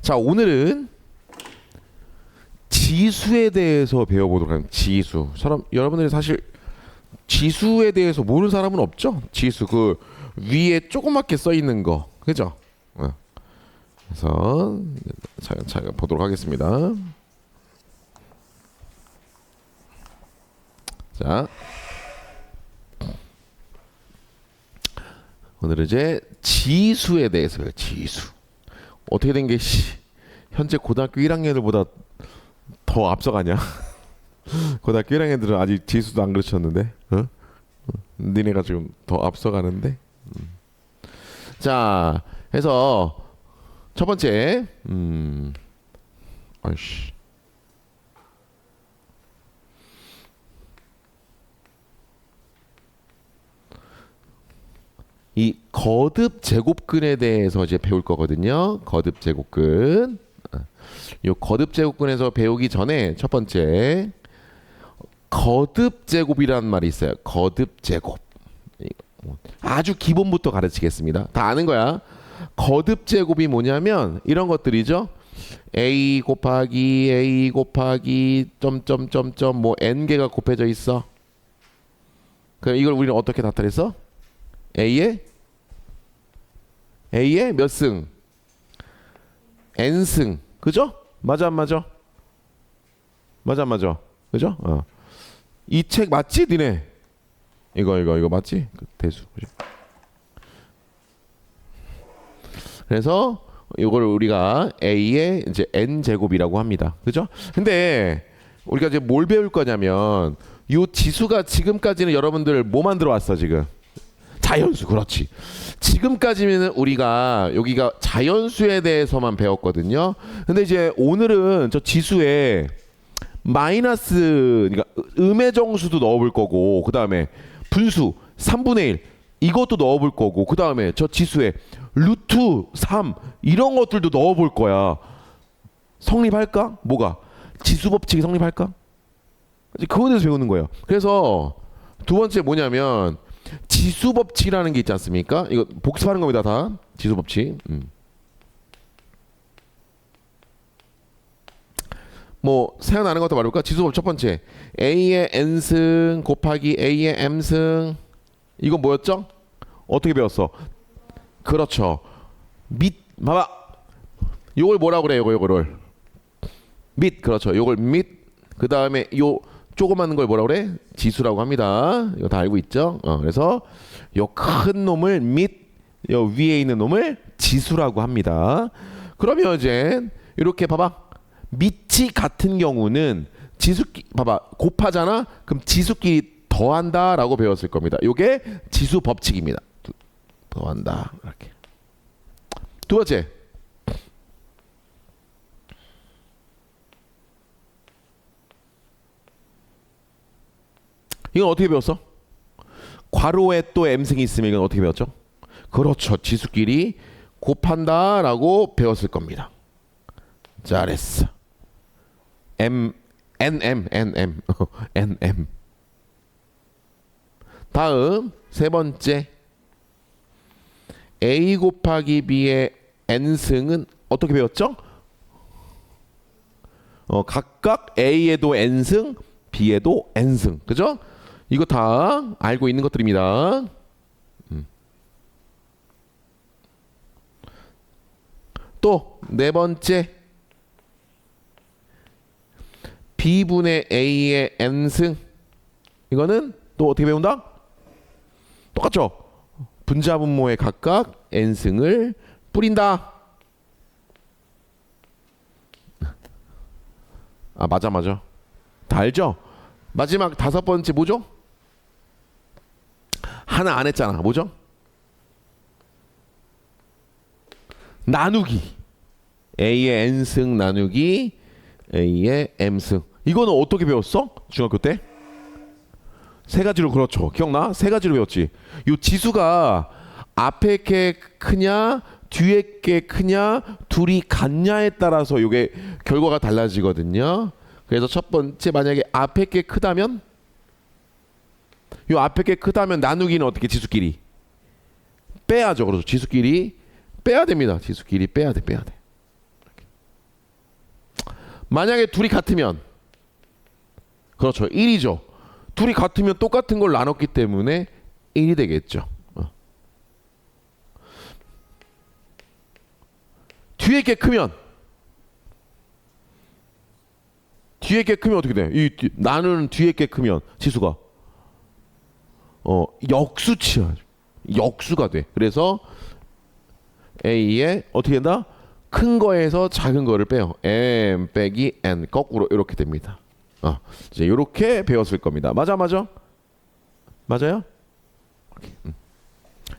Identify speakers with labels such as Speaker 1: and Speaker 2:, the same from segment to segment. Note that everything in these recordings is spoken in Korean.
Speaker 1: 자, 오늘은 지수에 대해서 배워보도록 합니다. 지수. 여러분들이 사실 지수에 대해서 모르는 사람은 없죠? 지수 그 위에 조그맣게 써 있는 거, 그죠? 그래서 차근차근 보도록 하겠습니다. 자, 오늘은 이제 지수에 대해서요. 지수 어떻게 된 게 현재 고등학교 1학년들보다 더 앞서가냐? 고등학교 1학년들은 아직 지수도 안 가르쳤는데, 니네가 지금 더 앞서가는데. 자, 해서 첫 번째, 아이씨. 이 거듭 제곱근에 대해서 이제 배울 거거든요. 거듭 제곱근. 요 거듭 제곱근에서 배우기 전에 첫 번째 거듭 제곱이라는 말이 있어요. 거듭 제곱. 아주 기본부터 가르치겠습니다. 다 아는 거야. 거듭 제곱이 뭐냐면 이런 것들이죠. a 곱하기 점점점점 뭐 n개가 곱해져 있어. 그럼 이걸 우리는 어떻게 나타냈어? A의 몇 승? N승. 그죠? 맞아 안 맞아? 맞아 안 맞아? 그죠? 이 책 맞지? 니네? 이거 맞지? 그 대수. 그죠? 그래서 이걸 우리가 A의 이제 N제곱이라고 합니다. 그죠? 근데 우리가 이제 뭘 배울 거냐면 이 지수가 지금까지는 여러분들 뭐 만들어 왔어 지금? 자연수. 그렇지. 지금까지는 우리가 여기가 자연수에 대해서만 배웠거든요. 근데 이제 오늘은 저 지수에 마이너스, 그러니까 음의 정수도 넣어볼 거고, 그 다음에 분수 3분의 1 이것도 넣어볼 거고, 그 다음에 저 지수에 루트 3 이런 것들도 넣어볼 거야. 성립할까? 뭐가? 지수 법칙이 성립할까? 그거에 대해서 배우는 거예요. 그래서 두 번째 뭐냐면 지수 법칙이라는 게 있지 않습니까? 이거 복습하는 겁니다. 다 지수 법칙. 뭐 생각나는 것도 말할까? 지수 법칙 첫 번째 A의 N승 곱하기 A의 M승. 이거 뭐였죠? 어떻게 배웠어? 그렇죠. 봐봐. 요걸 뭐라고 그래? 요거를 그렇죠. 요걸 그 다음에 요 조그만 걸 뭐라 그래? 지수라고 합니다. 이거 다 알고 있죠? 그래서 요 큰 놈을 요 위에 있는 놈을 지수라고 합니다. 그러면 이제 이렇게 봐봐. 밑이 같은 경우는 봐봐. 곱하잖아. 그럼 지수끼리 더한다라고 배웠을 겁니다. 요게 지수 법칙입니다. 더한다. 이렇게. 두 번째. 이건 어떻게 배웠어? 괄호에 또 m승이 있으면 이건 어떻게 배웠죠? 그렇죠. 지수끼리 곱한다라고 배웠을 겁니다. 잘했어. nm. 다음 세 번째. a 곱하기 b의 n승은 어떻게 배웠죠? 각각 a에도 n승, b에도 n승. 그죠? 이거 다 알고 있는 것들입니다. 또 네 번째. b분의 a의 n승. 이거는 또 어떻게 배운다? 똑같죠? 분자분모에 각각 n승을 뿌린다. 맞아. 다 알죠? 마지막 다섯 번째 뭐죠? 하나 안 했잖아. 뭐죠? 나누기. A의 N승 나누기 A의 M승. 이거는 어떻게 배웠어? 중학교 때? 세 가지로. 그렇죠. 기억나? 세 가지로 배웠지. 이 지수가 앞에 게 크냐 뒤에 게 크냐 둘이 같냐에 따라서 이게 결과가 달라지거든요. 그래서 첫 번째 만약에 앞에 게 크다면 요 앞에 게 크다면 나누기는 어떻게? 지수끼리 빼야죠. 그래서 지수끼리 빼야 됩니다. 지수끼리 빼야 돼. 만약에 둘이 같으면 그렇죠. 1이죠. 둘이 같으면 똑같은 걸 나눴기 때문에 1이 되겠죠. 뒤에 게 크면 어떻게 돼? 나누는 뒤에 게 크면 지수가 역수치야. 역수가 돼. 그래서 A에 어떻게 된다? 큰 거에서 작은 거를 빼요. M 빼기 N 거꾸로 이렇게 됩니다. 이제 이렇게 배웠을 겁니다. 맞아요?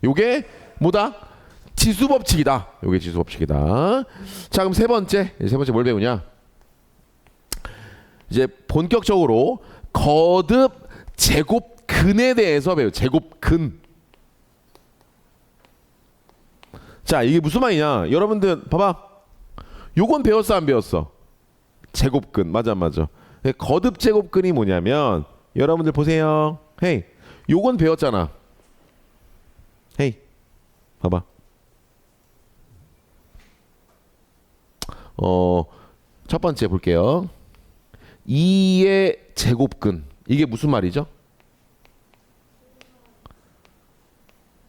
Speaker 1: 요게 뭐다? 지수 법칙이다. 요게 지수 법칙이다. 자, 그럼 세 번째 뭘 배우냐? 이제 본격적으로 거듭 제곱근에 대해서 배워. 제곱근. 자, 이게 무슨 말이냐? 여러분들 봐봐. 요건 배웠어 안 배웠어? 제곱근. 맞아. 거듭 제곱근이 뭐냐면 여러분들 보세요. 헤이. 요건 배웠잖아. 헤이. 봐봐. 첫 번째 볼게요. 2의 제곱근. 이게 무슨 말이죠?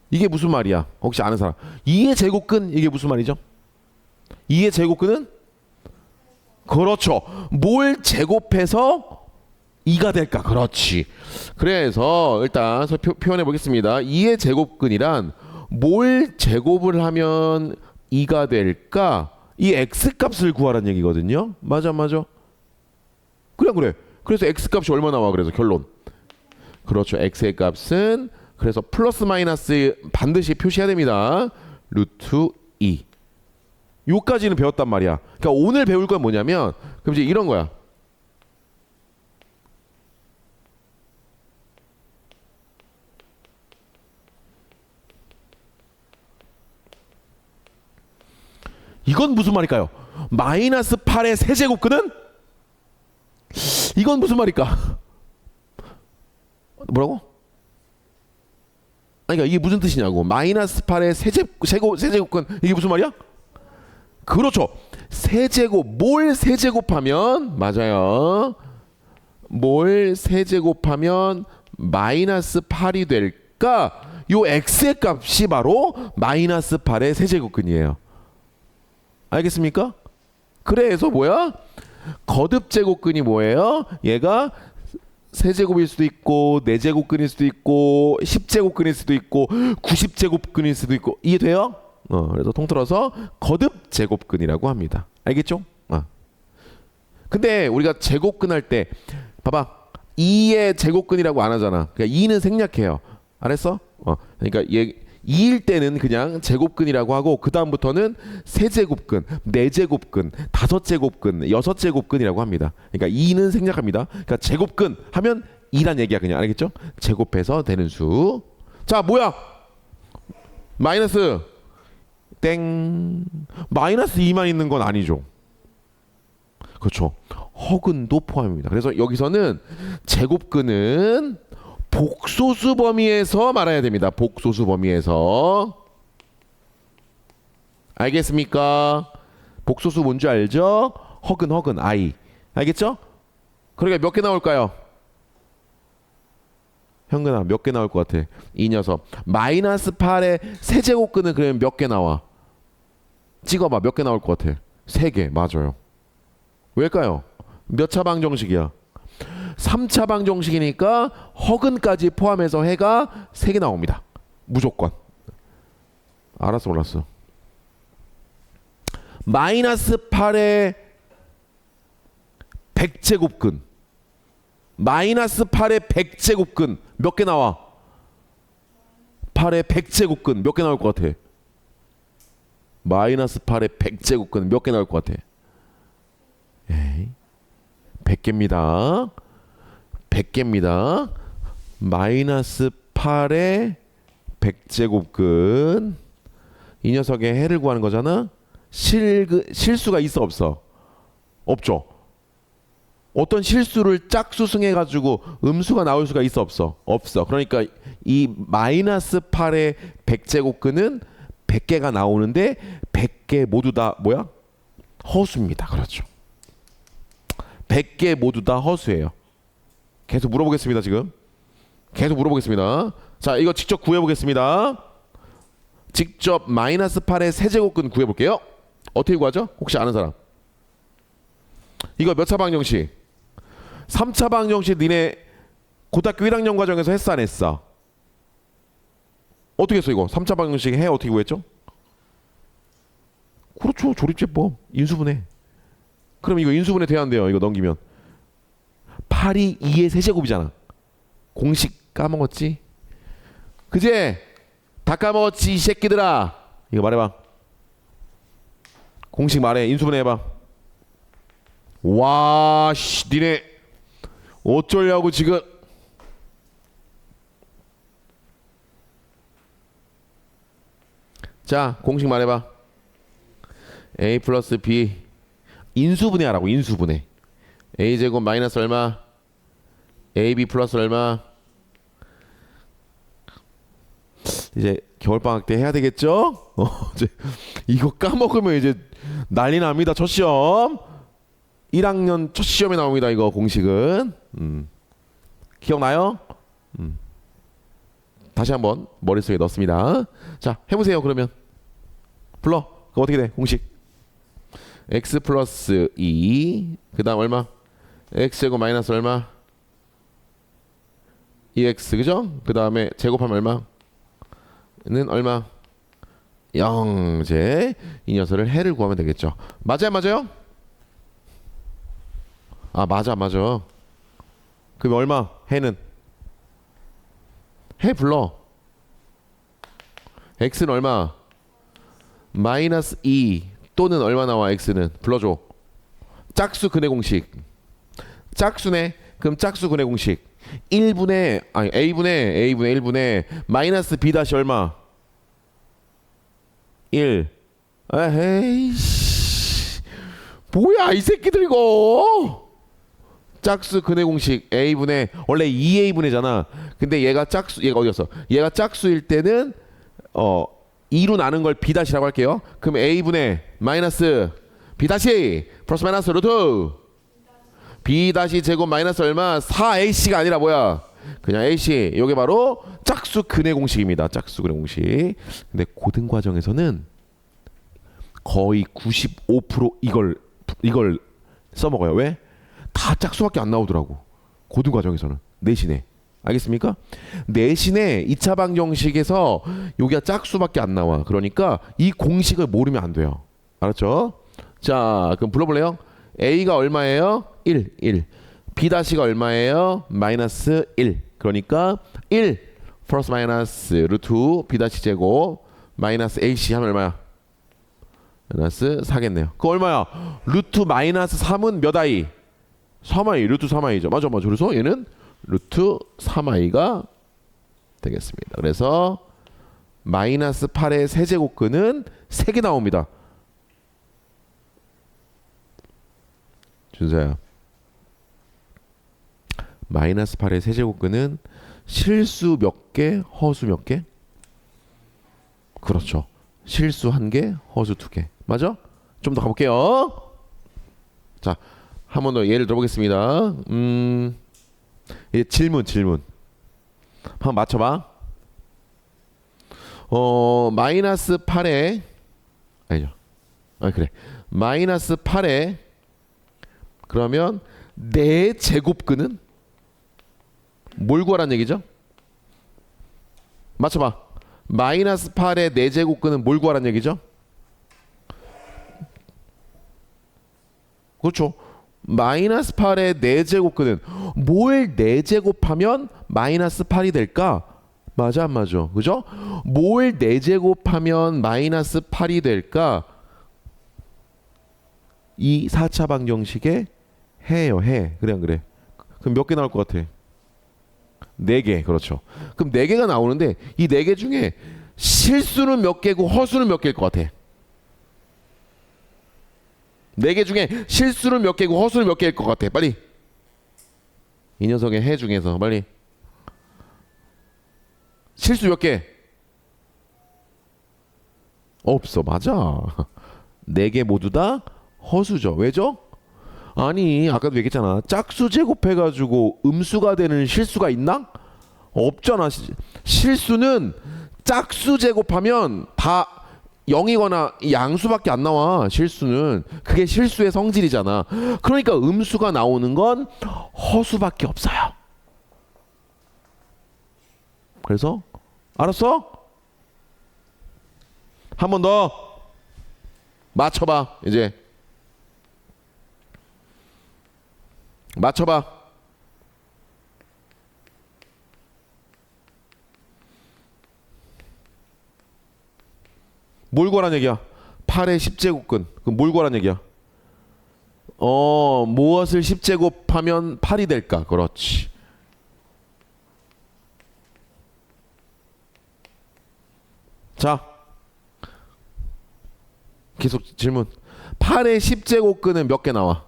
Speaker 1: 이게 무슨 말이야? 혹시 아는 사람? 2의 제곱근 이게 무슨 말이죠? 2의 제곱근은 그렇죠. 뭘 제곱해서 2가 될까? 그렇지. 그래서 일단 표현해 보겠습니다. 2의 제곱근이란 뭘 제곱을 하면 2가 될까? 이 x값을 구하라는 얘기거든요. 맞아. 그래. 그래서 x값이 얼마 나와? 그래서 결론. 그렇죠. x의 값은 그래서 플러스 마이너스 반드시 표시해야 됩니다. 루트 2. 요까지는 배웠단 말이야. 그러니까 오늘 배울 건 뭐냐면 그럼 이제 이런 거야. 이건 무슨 말일까요? 마이너스 8의 세제곱근은? 이건 무슨 말일까? 뭐라고? 아니, 그러니까 이게 무슨 뜻이냐고. 마이너스 8의 세제곱근 이게 무슨 말이야? 그렇죠. 세제곱. 뭘 세제곱하면 맞아요. 뭘 세제곱하면 마이너스 8이 될까? 요 x의 값이 바로 마이너스 8의 세제곱근이에요. 알겠습니까? 그래서 뭐야? 거듭 제곱근이 뭐예요? 얘가 세제곱일 수도 있고 4제곱근일 수도 있고 10제곱근일 수도 있고 90제곱근일 수도 있고 이해돼요? 그래서 통틀어서 거듭 제곱근이라고 합니다. 알겠죠? 근데 우리가 제곱근 할 때 봐봐. 2의 제곱근이라고 안 하잖아. 그러니까 2는 생략해요. 알았어? 그러니까 얘 2일 때는 그냥 제곱근이라고 하고 그 다음부터는 세제곱근, 4제곱근, 5제곱근, 6제곱근이라고 합니다. 그러니까 2는 생략합니다. 그러니까 제곱근 하면 2란 얘기야 그냥. 알겠죠? 제곱해서 되는 수. 자, 뭐야? 마이너스 땡. 마이너스 2만 있는 건 아니죠. 그렇죠. 허근도 포함입니다. 그래서 여기서는 제곱근은 복소수 범위에서 말해야 됩니다. 복소수 범위에서. 알겠습니까? 복소수 뭔지 알죠? 허근 I. 알겠죠? 그러니까 몇 개 나올까요? 현근아 몇 개 나올 것 같아? 이 녀석. 마이너스 8의 세제곱근은 그러면 몇 개 나와? 찍어봐. 몇 개 나올 것 같아? 3개. 맞아요. 왜일까요? 몇 차 방정식이야? 3차 방정식이니까 허근까지 포함해서 해가 3개 나옵니다. 무조건. 알았어 몰랐어. 마이너스 8의 100제곱근. 마이너스 8의 100제곱근 몇 개 나와? 8의 100제곱근 몇 개 나올 것 같아? 마이너스 8의 100제곱근 몇 개 나올 것 같아? 에이, 100개입니다. 100개입니다. 마이너스 8의 100제곱근. 이 녀석의 해를 구하는 거잖아. 실수가 있어 없어? 없죠. 어떤 실수를 짝수승해 가지고 음수가 나올 수가 있어 없어? 없어. 그러니까 이 마이너스 8의 100제곱근은 100개가 나오는데 100개 모두 다 뭐야? 허수입니다. 그렇죠. 100개 모두 다 허수예요. 계속 물어보겠습니다. 지금 계속 물어보겠습니다. 자, 이거 직접 구해보겠습니다. 직접 마이너스 8의 세제곱근 구해볼게요. 어떻게 구하죠? 혹시 아는 사람? 이거 몇 차 방정식? 3차 방정식 니네 고등학교 1학년 과정에서 했어 안 했어? 어떻게 했어 이거? 3차 방정식 해 어떻게 구했죠? 그렇죠. 조립제법 인수분해. 그럼 이거 인수분해 돼야 안 돼요? 이거 넘기면 8이 2의 세제곱이잖아. 공식 까먹었지? 그제? 다 까먹었지 이 새끼들아. 이거 말해봐. 공식 말해. 인수분해 해봐. 와, 씨, 니네 어쩌려고 지금. 자, 공식 말해봐. A 플러스 B 인수분해 하라고. 인수분해. A 제곱 마이너스 얼마? AB 플러스 얼마? 이제 겨울방학 때 해야 되겠죠? 이제 이거 까먹으면 이제 난리 납니다. 첫 시험 1학년 첫 시험에 나옵니다. 이거 공식은 기억나요? 다시 한번 머릿속에 넣습니다. 자, 해보세요. 그러면 불러. 그거 어떻게 돼? 공식 x 플러스 2 그 다음 얼마? x 제곱 마이너스 얼마? 2x 그죠? 그 다음에 제곱하면 얼마? 는 얼마? 0 이제 이 녀석을 해를 구하면 되겠죠. 맞아요? 맞아요? 아 맞아. 그럼 얼마? 해는? 해 불러. x는 얼마? 마이너스 2 또는 얼마 나와? x는 불러줘. 짝수 근의 공식. 짝수네. 그럼 짝수 근의 공식 1분의 아니 a분의 1분의 마이너스 b 다시 얼마? 1. 에이씨 뭐야 이 새끼들 이거. 짝수 근의 공식 a분의 원래 2a분의잖아. 근데 얘가 어디였어? 얘가 짝수일 때는 2로 나눈 걸 b 다시라고 할게요. 그럼 a분의 마이너스 b 다시 플러스 마이너스 루트 b 다시 제곱 마이너스 얼마? 4ac가 아니라 뭐야? 그냥 ac. 이게 바로 짝수 근의 공식입니다. 짝수 근의 공식. 근데 고등 과정에서는 거의 95% 이걸 써먹어요. 왜? 다 짝수밖에 안 나오더라고. 고등 과정에서는 내신에. 알겠습니까? 내신에 2차 방정식에서 여기가 짝수밖에 안 나와. 그러니까 이 공식을 모르면 안 돼요. 알았죠? 자, 그럼 불러볼래요? a가 얼마예요? 1. b 다시가 얼마예요? 마이너스 1. 그러니까 1 플러스 마이너스 루트 b 다시 제곱 마이너스 ac 하면 얼마야? 마이너스 4겠네요. 그거 얼마야? 루트 마이너스 3은 몇 i? 3i. 루트 3i죠. 맞아. 그래서 얘는 루트 3i가 되겠습니다. 그래서 마이너스 8의 세제곱근은 3개 나옵니다. 준서야. 마이너스 8의 세제곱근은 실수 몇 개, 허수 몇 개? 그렇죠. 실수 1개, 허수 2개. 맞아? 좀 더 가볼게요. 자, 한 번 더 예를 들어보겠습니다. 이제 질문. 한번 맞춰봐. 마이너스 8에 아니죠. 그래. 마이너스 8에 그러면 내 제곱근은 뭘 구하란 얘기죠? 맞춰봐. 마이너스 8의 내 제곱근은 뭘 구하란 얘기죠? 그렇죠. 마이너스 8의 내 제곱근은 뭘 내 제곱하면 마이너스 8이 될까? 맞아 안 맞아? 그죠? 뭘 내 제곱하면 마이너스 8이 될까? 이 4차 방정식의 해요. 해. 그래 안 그래? 그럼 몇 개 나올 것 같아? 4개. 그렇죠. 그럼 4개가 나오는데 이 4개 중에 실수는 몇 개고 허수는 몇 개일 것 같아? 4개 중에 실수는 몇 개고 허수는 몇 개일 것 같아? 빨리. 이 녀석의 해 중에서 빨리. 실수 몇 개? 없어. 맞아. 4개 모두 다 허수죠. 왜죠? 아니 아까도 얘기했잖아. 짝수 제곱해가지고 음수가 되는 실수가 있나? 없잖아. 실수는 짝수 제곱하면 다 0이거나 양수밖에 안 나와. 실수는 그게 실수의 성질이잖아. 그러니까 음수가 나오는 건 허수밖에 없어요. 그래서 알았어? 한 번 더 맞춰봐. 이제 맞춰봐. 뭘 구하란 얘기야? 8의 10제곱근. 그럼 뭘 구하란 얘기야? 무엇을 10제곱하면 8이 될까? 그렇지. 자, 계속 질문. 8의 10제곱근은 몇 개 나와?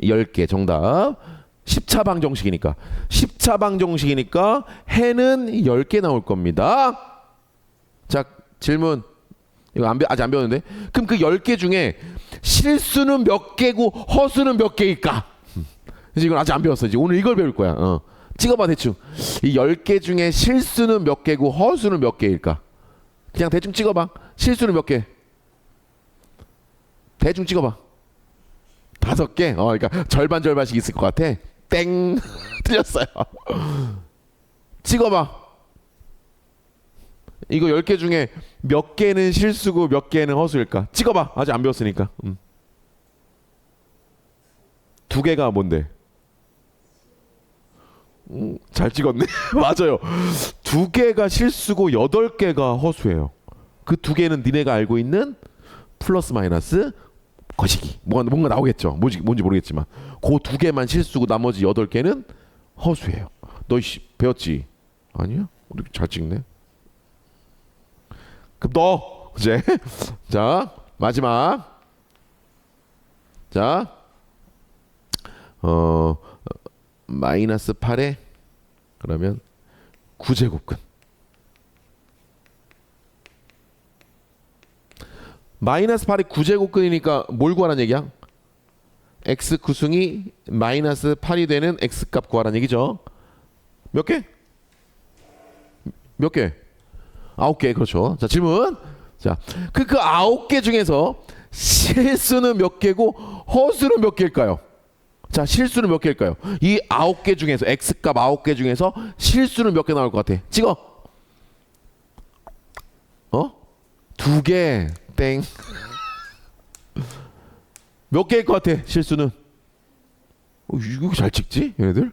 Speaker 1: 10개. 정답. 10차 방정식이니까. 10차 방정식이니까 해는 10개 나올 겁니다. 자, 질문. 이거 아직 안 배웠는데. 그럼 그 10개 중에 실수는 몇 개고 허수는 몇 개일까? 그래서 이건 아직 안 배웠어. 이제 오늘 이걸 배울 거야. 찍어봐 대충. 이 10개 중에 실수는 몇 개고 허수는 몇 개일까? 그냥 대충 찍어봐. 실수는 몇 개? 대충 찍어봐. 5개? 그러니까 절반씩 있을 것 같아. 땡. 틀렸어요. 찍어봐. 이거 10개 중에 몇 개는 실수고 몇 개는 허수일까? 찍어봐. 아직 안 배웠으니까. 2개가 뭔데? 잘 찍었네. 맞아요. 2개가 실수고 8개가 허수예요. 그 2개는 니네가 알고 있는 플러스 마이너스 거시기. 뭔가 나오겠죠. 뭔지 모르겠지만 그 2개만 실수고 나머지 8개는 허수예요. 너 배웠지? 아니야? 우리 잘 찍네. 그럼 너 이제 자 마지막. 자 마이너스 8에 그러면 9제곱근. 마이너스 8이 9제곱근이니까 뭘 구하라는 얘기야? x 구승이 마이너스 8이 되는 x값 구하라는 얘기죠. 몇 개? 몇 개? 9개. 그렇죠. 자, 질문. 자, 그 9개 중에서 실수는 몇 개고 허수는 몇 개일까요? 자, 실수는 몇 개일까요? 이 9개 중에서 x값 9개 중에서 실수는 몇 개 나올 것 같아? 찍어. 2개. 땡. 몇 개일 것 같아? 실수는? 이거 잘 찍지? 얘네들?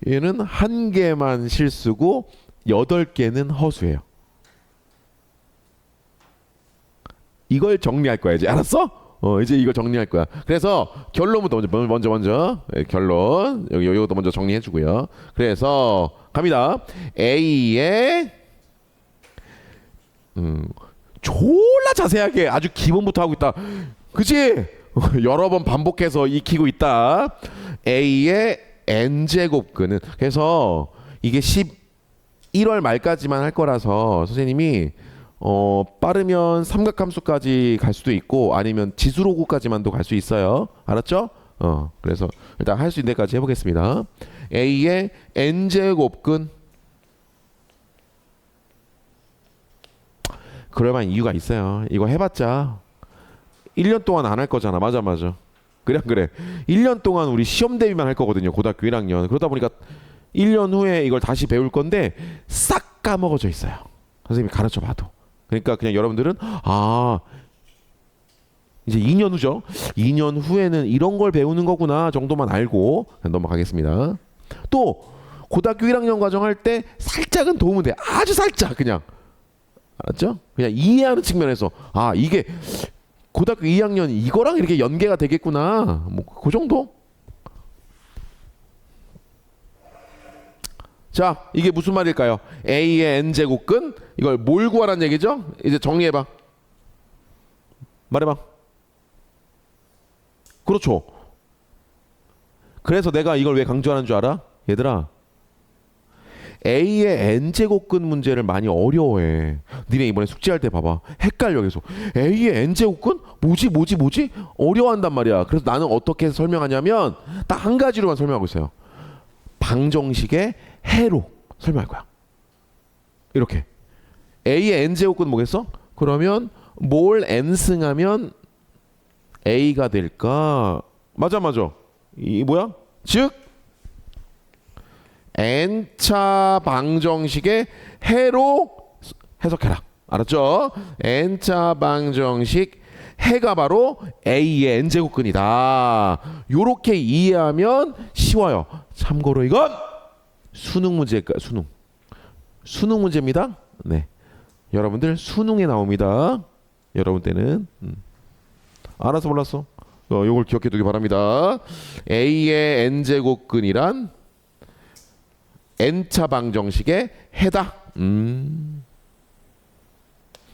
Speaker 1: 얘는 1개만 실수고 8개는 허수예요. 이걸 정리할 거야 이제. 알았어? 이제 이거 정리할 거야. 그래서 결론부터 먼저 결론 요것도 먼저 정리해 주고요. 그래서 갑니다. A의 졸라 자세하게 아주 기본부터 하고 있다. 그치? 여러 번 반복해서 익히고 있다. A의 n제곱근은 그래서 이게 11월 말까지만 할 거라서 선생님이 빠르면 삼각함수까지 갈 수도 있고 아니면 지수로고까지만도 갈 수 있어요. 알았죠? 그래서 일단 할 수 있는 데까지 해보겠습니다. A의 n제곱근. 그럴만한 이유가 있어요. 이거 해봤자 1년 동안 안 할 거잖아. 맞아. 그래. 1년 동안 우리 시험 대비만 할 거거든요. 고등학교 1학년. 그러다 보니까 1년 후에 이걸 다시 배울 건데 싹 까먹어져 있어요. 선생님이 가르쳐 봐도. 그러니까 그냥 여러분들은 이제 2년 후죠. 2년 후에는 이런 걸 배우는 거구나 정도만 알고 넘어가겠습니다. 또 고등학교 1학년 과정 할 때 살짝은 도움은 돼. 아주 살짝 그냥. 알았죠? 그냥 이해하는 측면에서 이게 고등학교 2학년 이거랑 이렇게 연계가 되겠구나. 뭐 그 정도? 자, 이게 무슨 말일까요? A의 n제곱근. 이걸 뭘 구하라는 얘기죠? 이제 정리해봐. 말해봐. 그렇죠. 그래서 내가 이걸 왜 강조하는 줄 알아? 얘들아, A의 n제곱근 문제를 많이 어려워해. 니네 이번에 숙제할 때 봐봐. 헷갈려 계속. A의 n제곱근? 뭐지? 어려워한단 말이야. 그래서 나는 어떻게 설명하냐면 딱 한 가지로만 설명하고 있어요. 방정식의 해로 설명할 거야. 이렇게. A의 n제곱근 뭐겠어? 그러면 뭘 n승하면 A가 될까? 맞아. 이 뭐야? 즉 n차 방정식의 해로 해석해라. 알았죠? n차 방정식 해가 바로 A의 n제곱근이다. 요렇게 이해하면 쉬워요. 참고로 이건 수능 문제일까요? 수능 문제입니다. 네, 여러분들 수능에 나옵니다. 여러분 때는 알아서 몰랐어. 요걸 기억해 두기 바랍니다. A의 n제곱근이란 n차 방정식의 해다.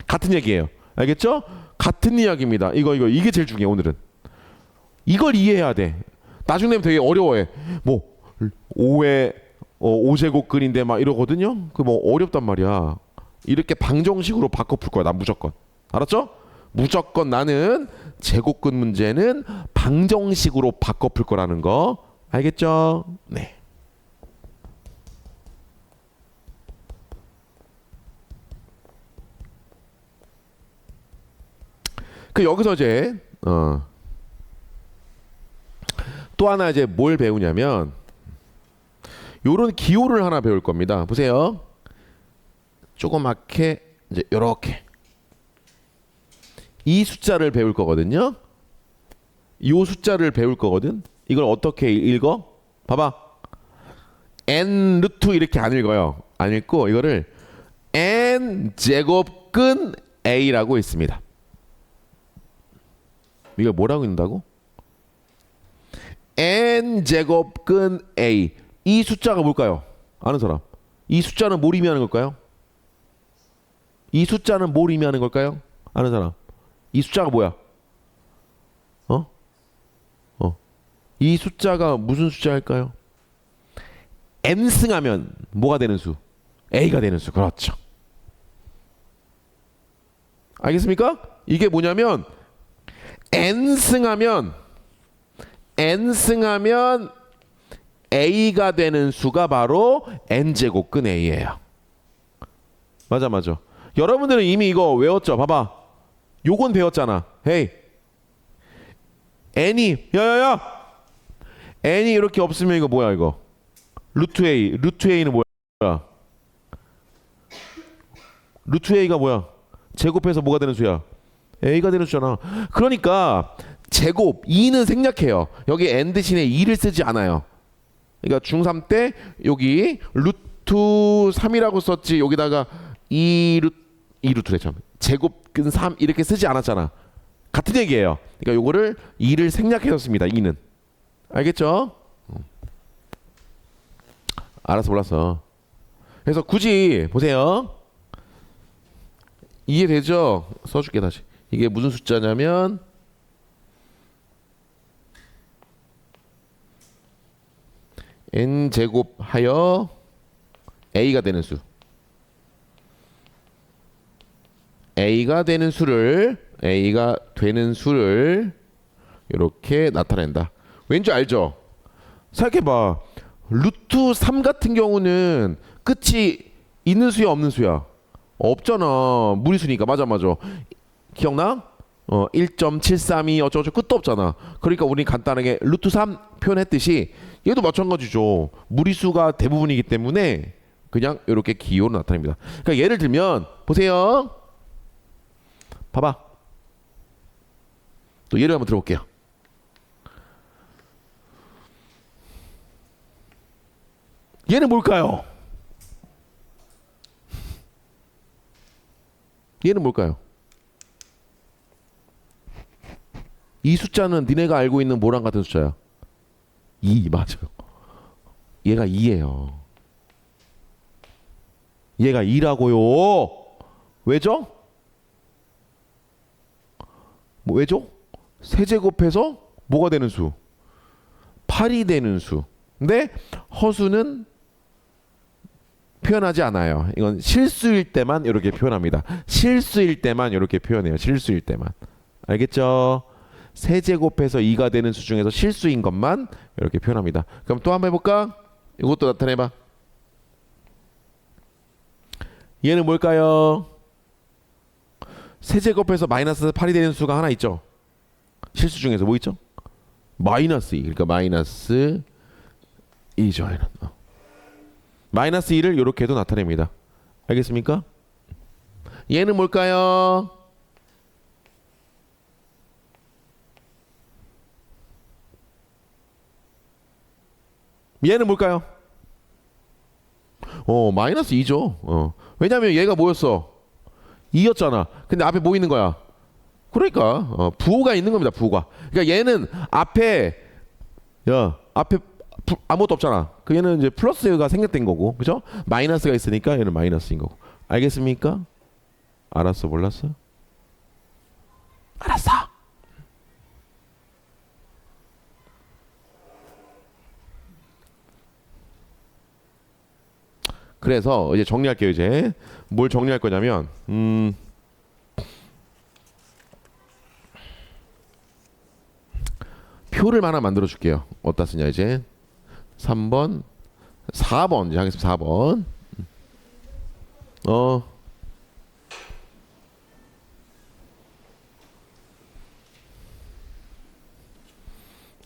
Speaker 1: 같은 얘기예요. 알겠죠? 같은 이야기입니다. 이게 제일 중요해. 오늘은 이걸 이해해야 돼. 나중에 되면 되게 어려워해. 뭐 5의 5제곱근인데 막 이러거든요. 그 뭐 어렵단 말이야. 이렇게 방정식으로 바꿔 풀 거야. 난 무조건. 알았죠? 무조건 나는 제곱근 문제는 방정식으로 바꿔 풀 거라는 거. 알겠죠? 네. 그 여기서 이제 또 하나 이제 뭘 배우냐면 요런 기호를 하나 배울 겁니다. 보세요. 조그맣게 이제 요렇게 이 숫자를 배울 거거든요. 이 숫자를 배울 거거든. 이걸 어떻게 읽어? 봐봐. n 루트 이렇게 안 읽어요. 안 읽고 이거를 n 제곱근 a라고 있습니다. 이걸 뭐라고 읽는다고? n 제곱근 a. 이 숫자가 뭘까요? 아는 사람. 이 숫자는 뭘 의미하는 걸까요? 이 숫자는 뭘 의미하는 걸까요? 아는 사람. 이 숫자가 뭐야? 이 숫자가 무슨 숫자일까요? n승하면 뭐가 되는 수? a가 되는 수. 그렇죠. 알겠습니까? 이게 뭐냐면 n승하면 a가 되는 수가 바로 n제곱근 a예요. 맞아. 여러분들은 이미 이거 외웠죠? 봐봐. 요건 배웠잖아. 헤이. n이 야야야. n이 이렇게 없으면 이거 뭐야 이거? 루트 a. 루트 a는 뭐야? 루트 a가 뭐야? 제곱해서 뭐가 되는 수야? a가 되는 수잖아. 그러니까 제곱 2는 생략해요. 여기 n 대신에 2를 쓰지 않아요. 그러니까 중3 때 여기 루트 3이라고 썼지 여기다가 2루트래 참. 제곱근 3 이렇게 쓰지 않았잖아. 같은 얘기예요. 그러니까 요거를 2를 생략해서 씁니다. 2는. 알겠죠? 알았어 몰랐어. 그래서 굳이 보세요. 이해되죠? 써줄게 다시. 이게 무슨 숫자냐면 n제곱 하여 a가 되는 수. a가 되는 수를 이렇게 나타낸다. 왠지 알죠? 생각해봐. 루트 3 같은 경우는 끝이 있는 수야 없는 수야? 없잖아. 무리수니까. 맞아. 기억나? 1.732 어쩌고저쩌고 끝도 없잖아. 그러니까 우리 간단하게 루트 3 표현했듯이 얘도 마찬가지죠. 무리수가 대부분이기 때문에 그냥 이렇게 기호로 나타냅니다. 그러니까 예를 들면 보세요. 봐봐. 또 예를 한번 들어볼게요. 얘는 뭘까요? 얘는 뭘까요? 이 숫자는 니네가 알고 있는 뭐랑 같은 숫자야? 2 맞아요. 얘가 2예요. 얘가 2라고요. 왜죠? 왜죠? 세제곱해서 뭐가 되는 수? 8이 되는 수. 근데 허수는 표현하지 않아요. 이건 실수일 때만 이렇게 표현합니다. 실수일 때만 이렇게 표현해요. 실수일 때만. 알겠죠? 세제곱해서 2가 되는 수 중에서 실수인 것만 이렇게 표현합니다. 그럼 또 한번 해볼까? 이것도 나타내봐. 얘는 뭘까요? 세제곱해서 마이너스 8이 되는 수가 하나 있죠. 실수 중에서 뭐 있죠? 마이너스 2. 그러니까 마이너스 2죠. 얘는. 마이너스 2를 이렇게도 나타냅니다. 알겠습니까? 얘는 뭘까요? 얘는 뭘까요? 마이너스 2죠. 왜냐면 얘가 뭐였어? 2였잖아. 근데 앞에 뭐 있는 거야? 그러니까 부호가 있는 겁니다. 부호가. 그러니까 얘는 앞에 아무것도 없잖아. 그 얘는 이제 플러스가 생략된 거고, 그죠? 마이너스가 있으니까 얘는 마이너스인 거고. 알겠습니까? 알았어, 몰랐어? 알았어. 그래서 이제 정리할게요. 이제 뭘 정리할 거냐면 표를 하나 만들어 줄게요. 어디다 쓰냐 이제 3번 4번 이제 하겠습니다. 4번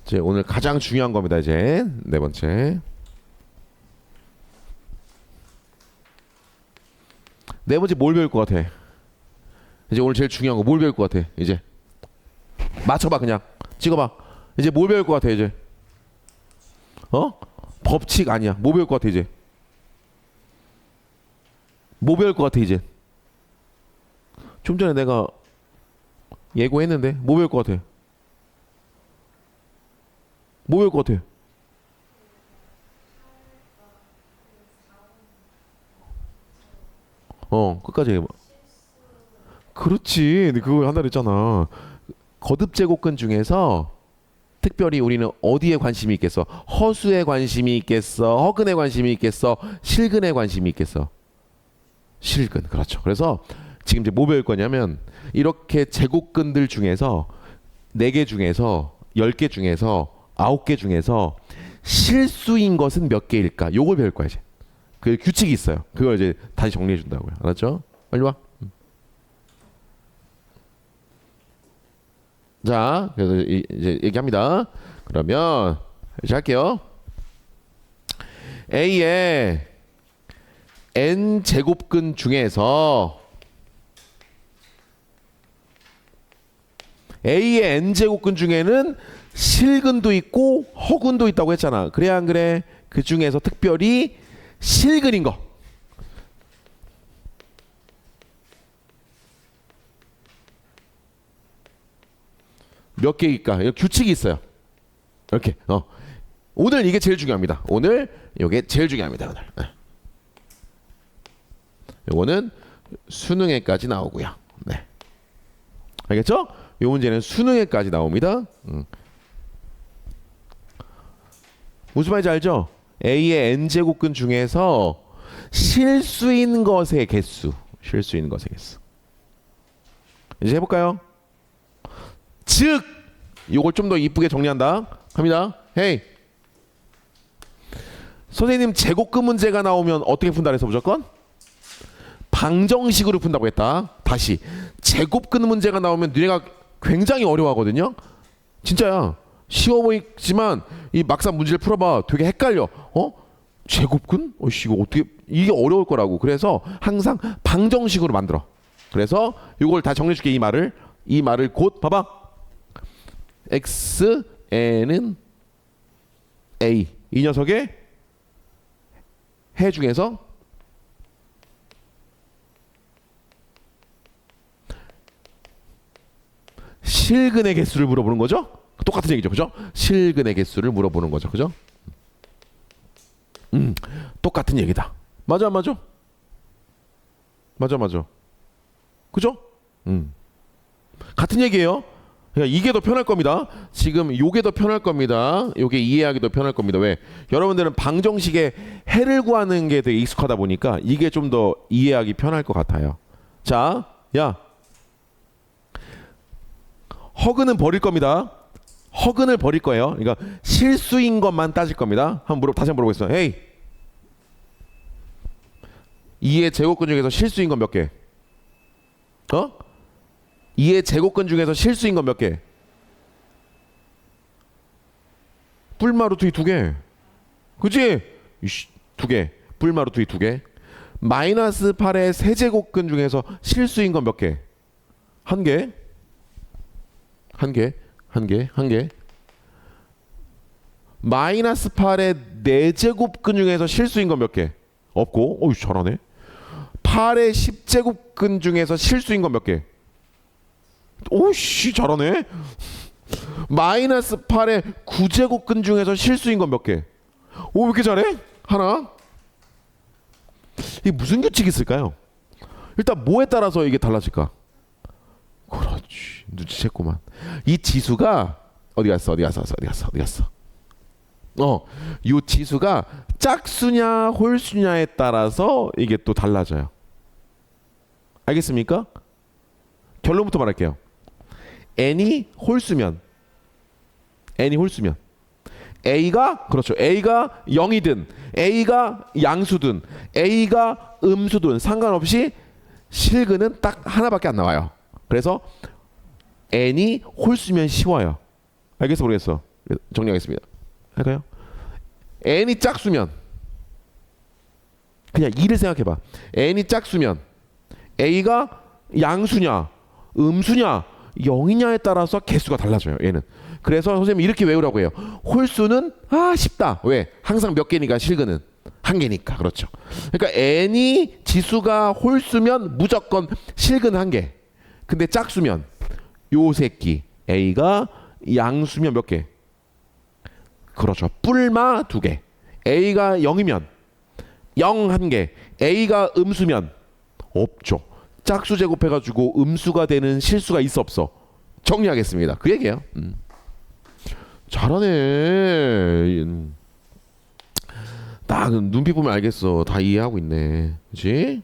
Speaker 1: 이제 오늘 가장 중요한 겁니다. 이제 네 번째 뭘 배울 것 같아? 이제 오늘 제일 중요한 거 뭘 배울 것 같아? 이제 맞춰봐. 그냥 찍어봐. 이제 뭘 배울 것 같아? 이제 법칙 아니야. 뭐 배울 것 같아? 이제 뭐 배울 것 같아? 이제 좀 전에 내가 예고했는데 뭐 배울 것 같아? 뭐 배울 것 같아? 끝까지 해봐. 그렇지. 근데 그거 한다 그랬잖아. 거듭 제곱근 중에서 특별히 우리는 어디에 관심이 있겠어? 허수에 관심이 있겠어? 허근에 관심이 있겠어? 실근에 관심이 있겠어? 실근. 그렇죠. 그래서 지금 이제 뭐 배울 거냐면 이렇게 제곱근들 중에서 4개 중에서 10개 중에서 9개 중에서 실수인 것은 몇 개일까? 요걸 배울 거야 이제. 그 규칙이 있어요. 그걸 이제 다시 정리해 준다고요. 알았죠? 빨리 와. 자, 그래서 이제 얘기합니다. 그러면 이제 할게요. A의 n 제곱근 중에서 A의 n 제곱근 중에는 실근도 있고 허근도 있다고 했잖아. 그래 안 그래? 그 중에서 특별히 실근인 거. 몇 개일까? 규칙이 있어요. 이렇게. 오늘 이게 제일 중요합니다. 오늘 이게 제일 중요합니다. 오늘. 이거는 수능에까지 나오고요. 네. 알겠죠? 이 문제는 수능에까지 나옵니다. 무슨 말인지 알죠? A의 n제곱근 중에서 실수인 것의 개수. 실수인 것의 개수. 이제 해볼까요? 즉 이걸 좀 더 이쁘게 정리한다. 갑니다. 헤이. 선생님 제곱근 문제가 나오면 어떻게 푼다 그래서 무조건? 방정식으로 푼다고 했다. 다시 제곱근 문제가 나오면 너네가 굉장히 어려워하거든요. 진짜야. 쉬워 보이지만 이 막상 문제를 풀어봐 되게 헷갈려. 제곱근? 이거 어떻게 이게 어려울 거라고. 그래서 항상 방정식으로 만들어. 그래서 이걸 다 정리해줄게. 이 말을 곧 봐봐. x n은 a 이 녀석의 해 중에서 실근의 개수를 물어보는 거죠. 똑같은 얘기죠, 그죠? 실근의 개수를 물어보는 거죠, 그죠? 똑같은 얘기다. 맞아, 맞아, 맞아, 맞아, 그죠? 같은 얘기예요. 그러니까 이게 더 편할 겁니다. 지금 요게 더 편할 겁니다. 요게 이해하기 더 편할 겁니다. 왜? 여러분들은 방정식에 해를 구하는 게 되게 익숙하다 보니까 이게 좀 더 이해하기 편할 것 같아요. 자, 야, 허근은 버릴 겁니다. 허근을 버릴 거예요. 그러니까 실수인 것만 따질 겁니다. 다시 한번 물어보겠습니다. 헤이, 2의 제곱근 중에서 실수인 건 몇 개? 2의 제곱근 중에서 실수인 건 몇 개? 뿔마루트이 2개. 그치? 두 개. 뿔마루트이 2개. 마이너스 8의 세제곱근 중에서 실수인 건 몇 개? 1개. 1개. 1개. 1개. 마이너스 8의 4제곱근 중에서 실수인 건 몇 개? 없고. 어이, 잘하네. 8의 10제곱근 중에서 실수인 건 몇 개? 오씨, 잘하네. 마이너스 8의 9제곱근 중에서 실수인 건 몇 개? 오, 왜 이렇게 잘해? 하나. 이게 무슨 규칙이 있을까요? 일단 뭐에 따라서 이게 달라질까? 그렇지, 눈치챘구만. 이 지수가 어디 갔어? 이 지수가 짝수냐 홀수냐에 따라서 이게 또 달라져요. 알겠습니까? 결론부터 말할게요. n이 홀수면 a가, 그렇죠, a가 0이든 a가 양수든 a가 음수든 상관없이 실근은 딱 하나밖에 안 나와요. 그래서 n이 홀수면 쉬워요. 알겠어 모르겠어? 정리하겠습니다. 할까요? n이 짝수면 그냥 2를 생각해봐. n이 짝수면 a가 양수냐 음수냐 0이냐에 따라서 개수가 달라져요. 얘는. 그래서 선생님이 이렇게 외우라고 해요. 홀수는 쉽다. 왜? 항상 몇 개니까 실근은 1개니까. 그렇죠. 그러니까 n이 지수가 홀수면 무조건 실근 1개. 근데 짝수면 요 새끼 a가 양수면 몇 개? 그렇죠. 뿔마 2개. a가 0이면 0 1개. a가 음수면 없죠. 짝수 제곱해가지고 음수가 되는 실수가 있어 없어? 정리하겠습니다. 그 얘기예요. 잘하네. 딱 눈빛 보면 알겠어. 다 이해하고 있네. 그렇지?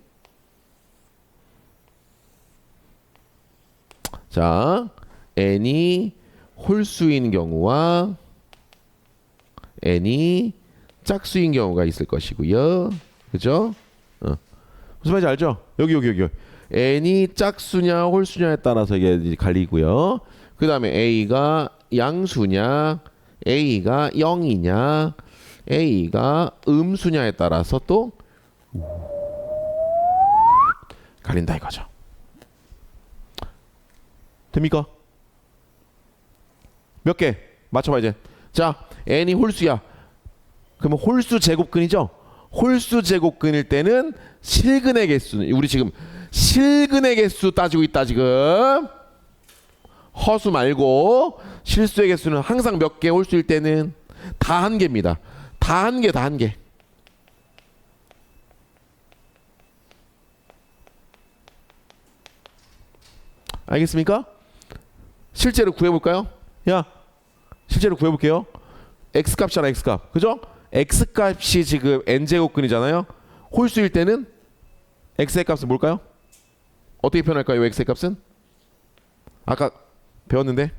Speaker 1: 자, n이 홀수인 경우와 n이 짝수인 경우가 있을 것이고요. 그죠? 무슨 말인지 알죠? 여기. n이 짝수냐 홀수냐에 따라서 이게 갈리고요. 그 다음에 a가 양수냐 a가 0이냐 a가 음수냐에 따라서 또 갈린다 이거죠. 됩니까? 몇 개? 맞춰봐 이제. 자, n이 홀수야. 그러면 홀수 제곱근이죠. 홀수 제곱근일 때는 실근의 개수는, 우리 지금 실근의 개수 따지고 있다 지금. 허수 말고 실수의 개수는 항상 몇 개 홀수일 때는 다 1개입니다. 다 1개. 알겠습니까? 실제로 구해볼까요? 야, 실제로 구해볼게요. x값이잖아, x값. 그죠? x값이 지금 n제곱근이잖아요. 홀수일 때는 x의 값은 뭘까요? 어떻게 표현할까요? x의 값은? 아까 배웠는데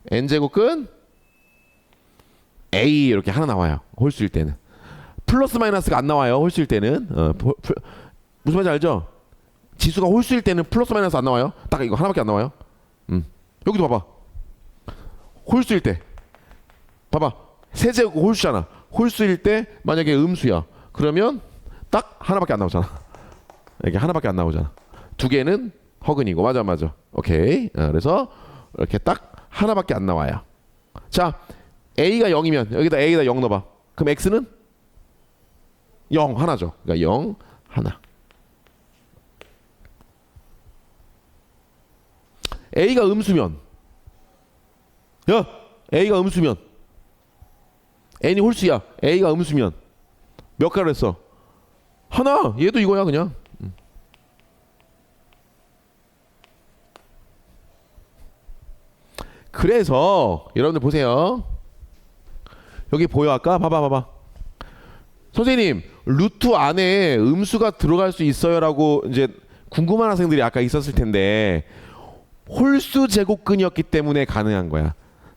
Speaker 1: n제곱근 a 이렇게 하나 나와요. 홀수일 때는. 플러스 마이너스가 안 나와요. 홀수일 때는. 무슨 말인지 알죠? 지수가 홀수일 때는 플러스 마이너스 안 나와요. 딱 이거 하나밖에 안 나와요. 여기도 봐봐. 홀수일 때 봐봐. 세제곱 홀수잖아. 홀수일 때 만약에 음수야. 그러면 딱 하나밖에 안 나오잖아. 이게 하나밖에 안 나오잖아. 2개는 허근이고. 맞아. 오케이. 그래서 이렇게 딱 하나밖에 안 나와요. 자, a가 0이면 여기다 a에다 0 넣어봐. 그럼 x는 0 하나죠. 그러니까 0 하나. a가 음수면, 야, a가 음수면, n이 홀수야. a가 음수면 몇 가로 했어? 하나. 얘도 이거야 그냥. 그래서 여러분들 보세요. 여기 보여 아까? 봐봐. 선생님 루트 안에 음수가 들어갈 수 있어요라고 이제 궁금한 학생들이 아까 있었을 텐데 홀수 제곱근이었기 때문에 가능한 거야.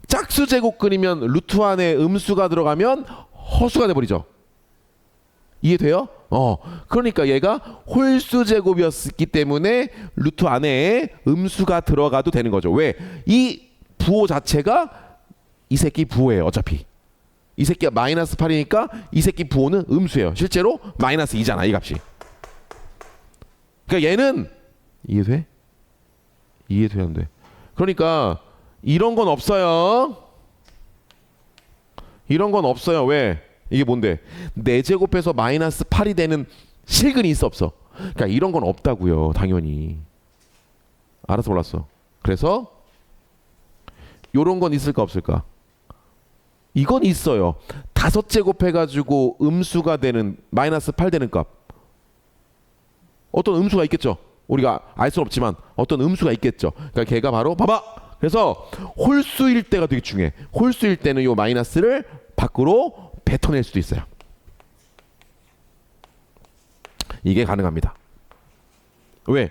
Speaker 1: 짝수 제곱근이면 루트 안에 음수가 들어가면 허수가 돼버리죠. 이해돼요? 그러니까 얘가 홀수 제곱이었기 때문에 루트 안에 음수가 들어가도 되는 거죠. 왜? 이 부호 자체가 이 새끼 부호예요. 어차피 이 새끼가 마이너스 8이니까 이 새끼 부호는 음수예요. 실제로 마이너스 2잖아 이 값이. 그러니까 얘는 이해돼? 이해돼 안 돼? 그러니까 이런 건 없어요. 이런 건 없어요. 왜? 이게 뭔데? 4제곱해서 마이너스 8이 되는 실근이 있어 없어? 그러니까 이런 건 없다고요. 당연히. 알았어 몰랐어. 그래서 요런 건 있을까 없을까? 이건 있어요. 5제곱 해가지고 음수가 되는 마이너스 8 되는 값. 어떤 음수가 있겠죠. 우리가 알 수는 없지만 어떤 음수가 있겠죠. 그러니까 걔가 바로 봐봐. 그래서 홀수일 때가 되게 중요해. 홀수일 때는 요 마이너스를 밖으로 뱉어낼 수도 있어요. 이게 가능합니다. 왜?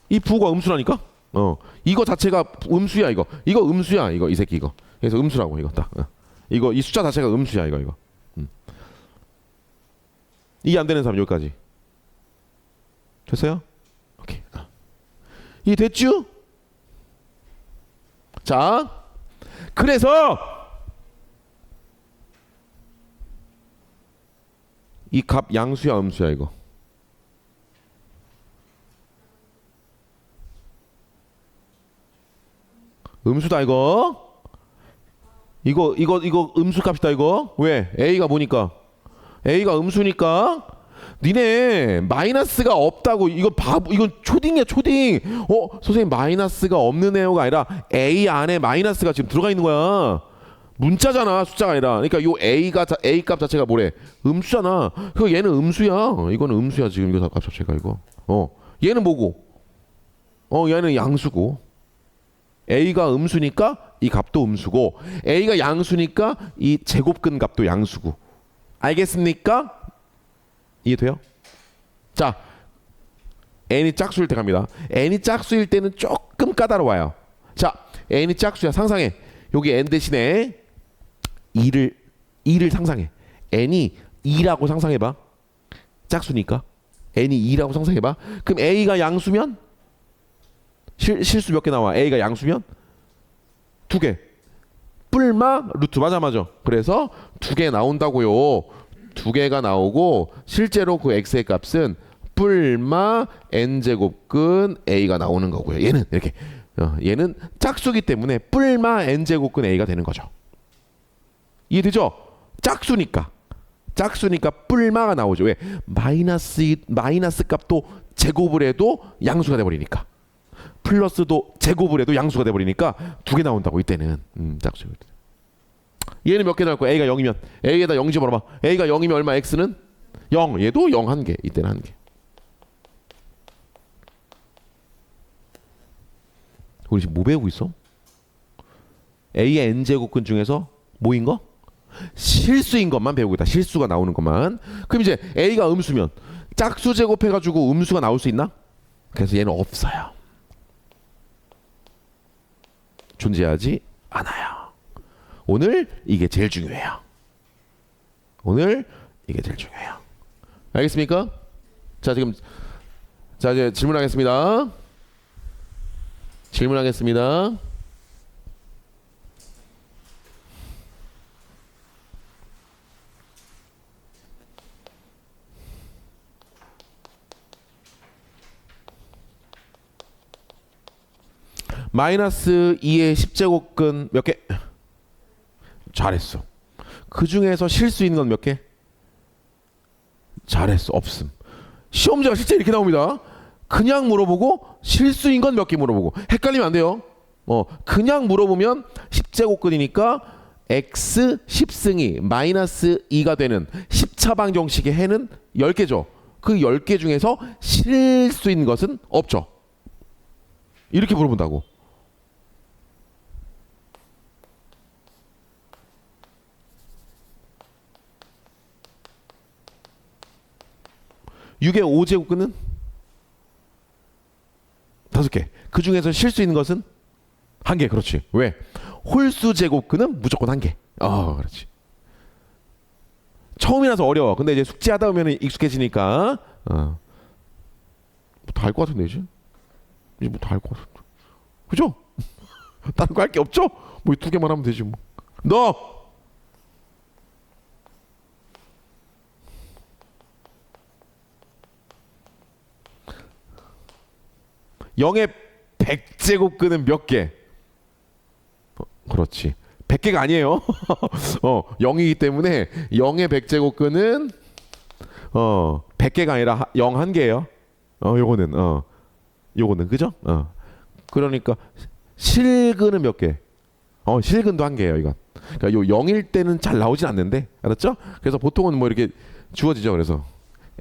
Speaker 1: 이 부호가 음수라니까? 이거 자체가 음수야 이거. 이거 음수야 이거 이 새끼 이거. 그래서 음수라고 이거 딱. 이거 이 숫자 자체가 음수야 이거. 이게 안 되는 사람 여기까지. 됐어요? 오케이. 이게 됐죠? 자, 그래서 이 값 양수야 음수야 이거? 음수다 이거. 이거 음수 값이다 이거. 왜? A가 뭐니까? A가 음수니까 니네 마이너스가 없다고. 이거 바보. 이건 초딩이야 초딩. 선생님 마이너스가 없는 애가 아니라 A 안에 마이너스가 지금 들어가 있는 거야. 문자잖아 숫자가 아니라. 그러니까 요 A 값 자체가 뭐래? 음수잖아. 그 얘는 음수야. 이거는 음수야 지금 이거 값 자체가 이거. 얘는 뭐고? 얘는 양수고. A가 음수니까 이 값도 음수고 A가 양수니까 이 제곱근 값도 양수고. 알겠습니까? 이해돼요? 자, n이 짝수일 때 갑니다. n이 짝수일 때는 조금 까다로워요. 자, n이 짝수야. 상상해. 여기 n 대신에 2를 상상해. n이 2라고 상상해봐. 짝수니까 n이 2라고 상상해봐. 그럼 a가 양수면 실수 몇 개 나와? a가 양수면 2개. 뿔마 루트 맞아. 그래서 2개 나온다고요. 2개가 나오고 실제로 그 x의 값은 뿔마 n제곱근 a가 나오는 거고요. 얘는 이렇게 얘는 짝수기 때문에 뿔마 n제곱근 a가 되는 거죠. 이해되죠? 짝수니까 뿔마가 나오죠. 왜? 마이너스 값도 제곱을 해도 양수가 돼버리니까. 플러스도 제곱을 해도 양수가 돼버리니까 2개 나온다고 이때는. 짝수. 얘는 몇 개 나올 거야? a가 0이면 a에다 0 집어넣어봐. a가 0이면 얼마? x는 0. 얘도 0 한 개. 이때는 한 개. 우리 지금 뭐 배우고 있어? a의 n제곱근 중에서 뭐인 거? 실수인 것만 배우고 있다. 실수가 나오는 것만. 그럼 이제 a가 음수면 짝수 제곱해가지고 음수가 나올 수 있나? 그래서 얘는 없어요. 존재하지 않아요. 오늘 이게 제일 중요해요. 알겠습니까? 자, 이제 질문하겠습니다. 마이너스 2의 10제곱근 몇 개? 잘했어. 그 중에서 실수 있는 건 몇 개? 잘했어. 없음. 시험지가 실제 이렇게 나옵니다. 그냥 물어보고 실수인 건 몇 개 물어보고. 헷갈리면 안 돼요. 그냥 물어보면 10제곱근이니까 x 10승이 마이너스 2가 되는 10차방 정식의 해는 10개죠. 그 10개 중에서 실수인 것은 없죠. 이렇게 물어본다고. 6의 5제곱근은 5개. 그 중에서 실 수 있는 것은 1개. 그렇지. 왜? 홀수 제곱근은 무조건 1개. 그렇지. 처음이라서 어려워. 근데 이제 숙지하다 보면 익숙해지니까 뭐 다 알 것 같은데 이제 뭐 다 알 것 같은데. 그죠? 다른 거 할 게 없죠? 뭐 2개만 하면 되지 뭐. 너 0의 100제곱근은 몇 개? 그렇지. 100개가 아니에요. 0이기 때문에 0의 100제곱근은 100개가 아니라 0 1개예요. 요거는 그죠? 그러니까 실근은 몇 개? 실근도 1개예요, 이건. 그러니까 요 0일 때는 잘 나오진 않는데. 알았죠? 그래서 보통은 뭐 이렇게 주어지죠. 그래서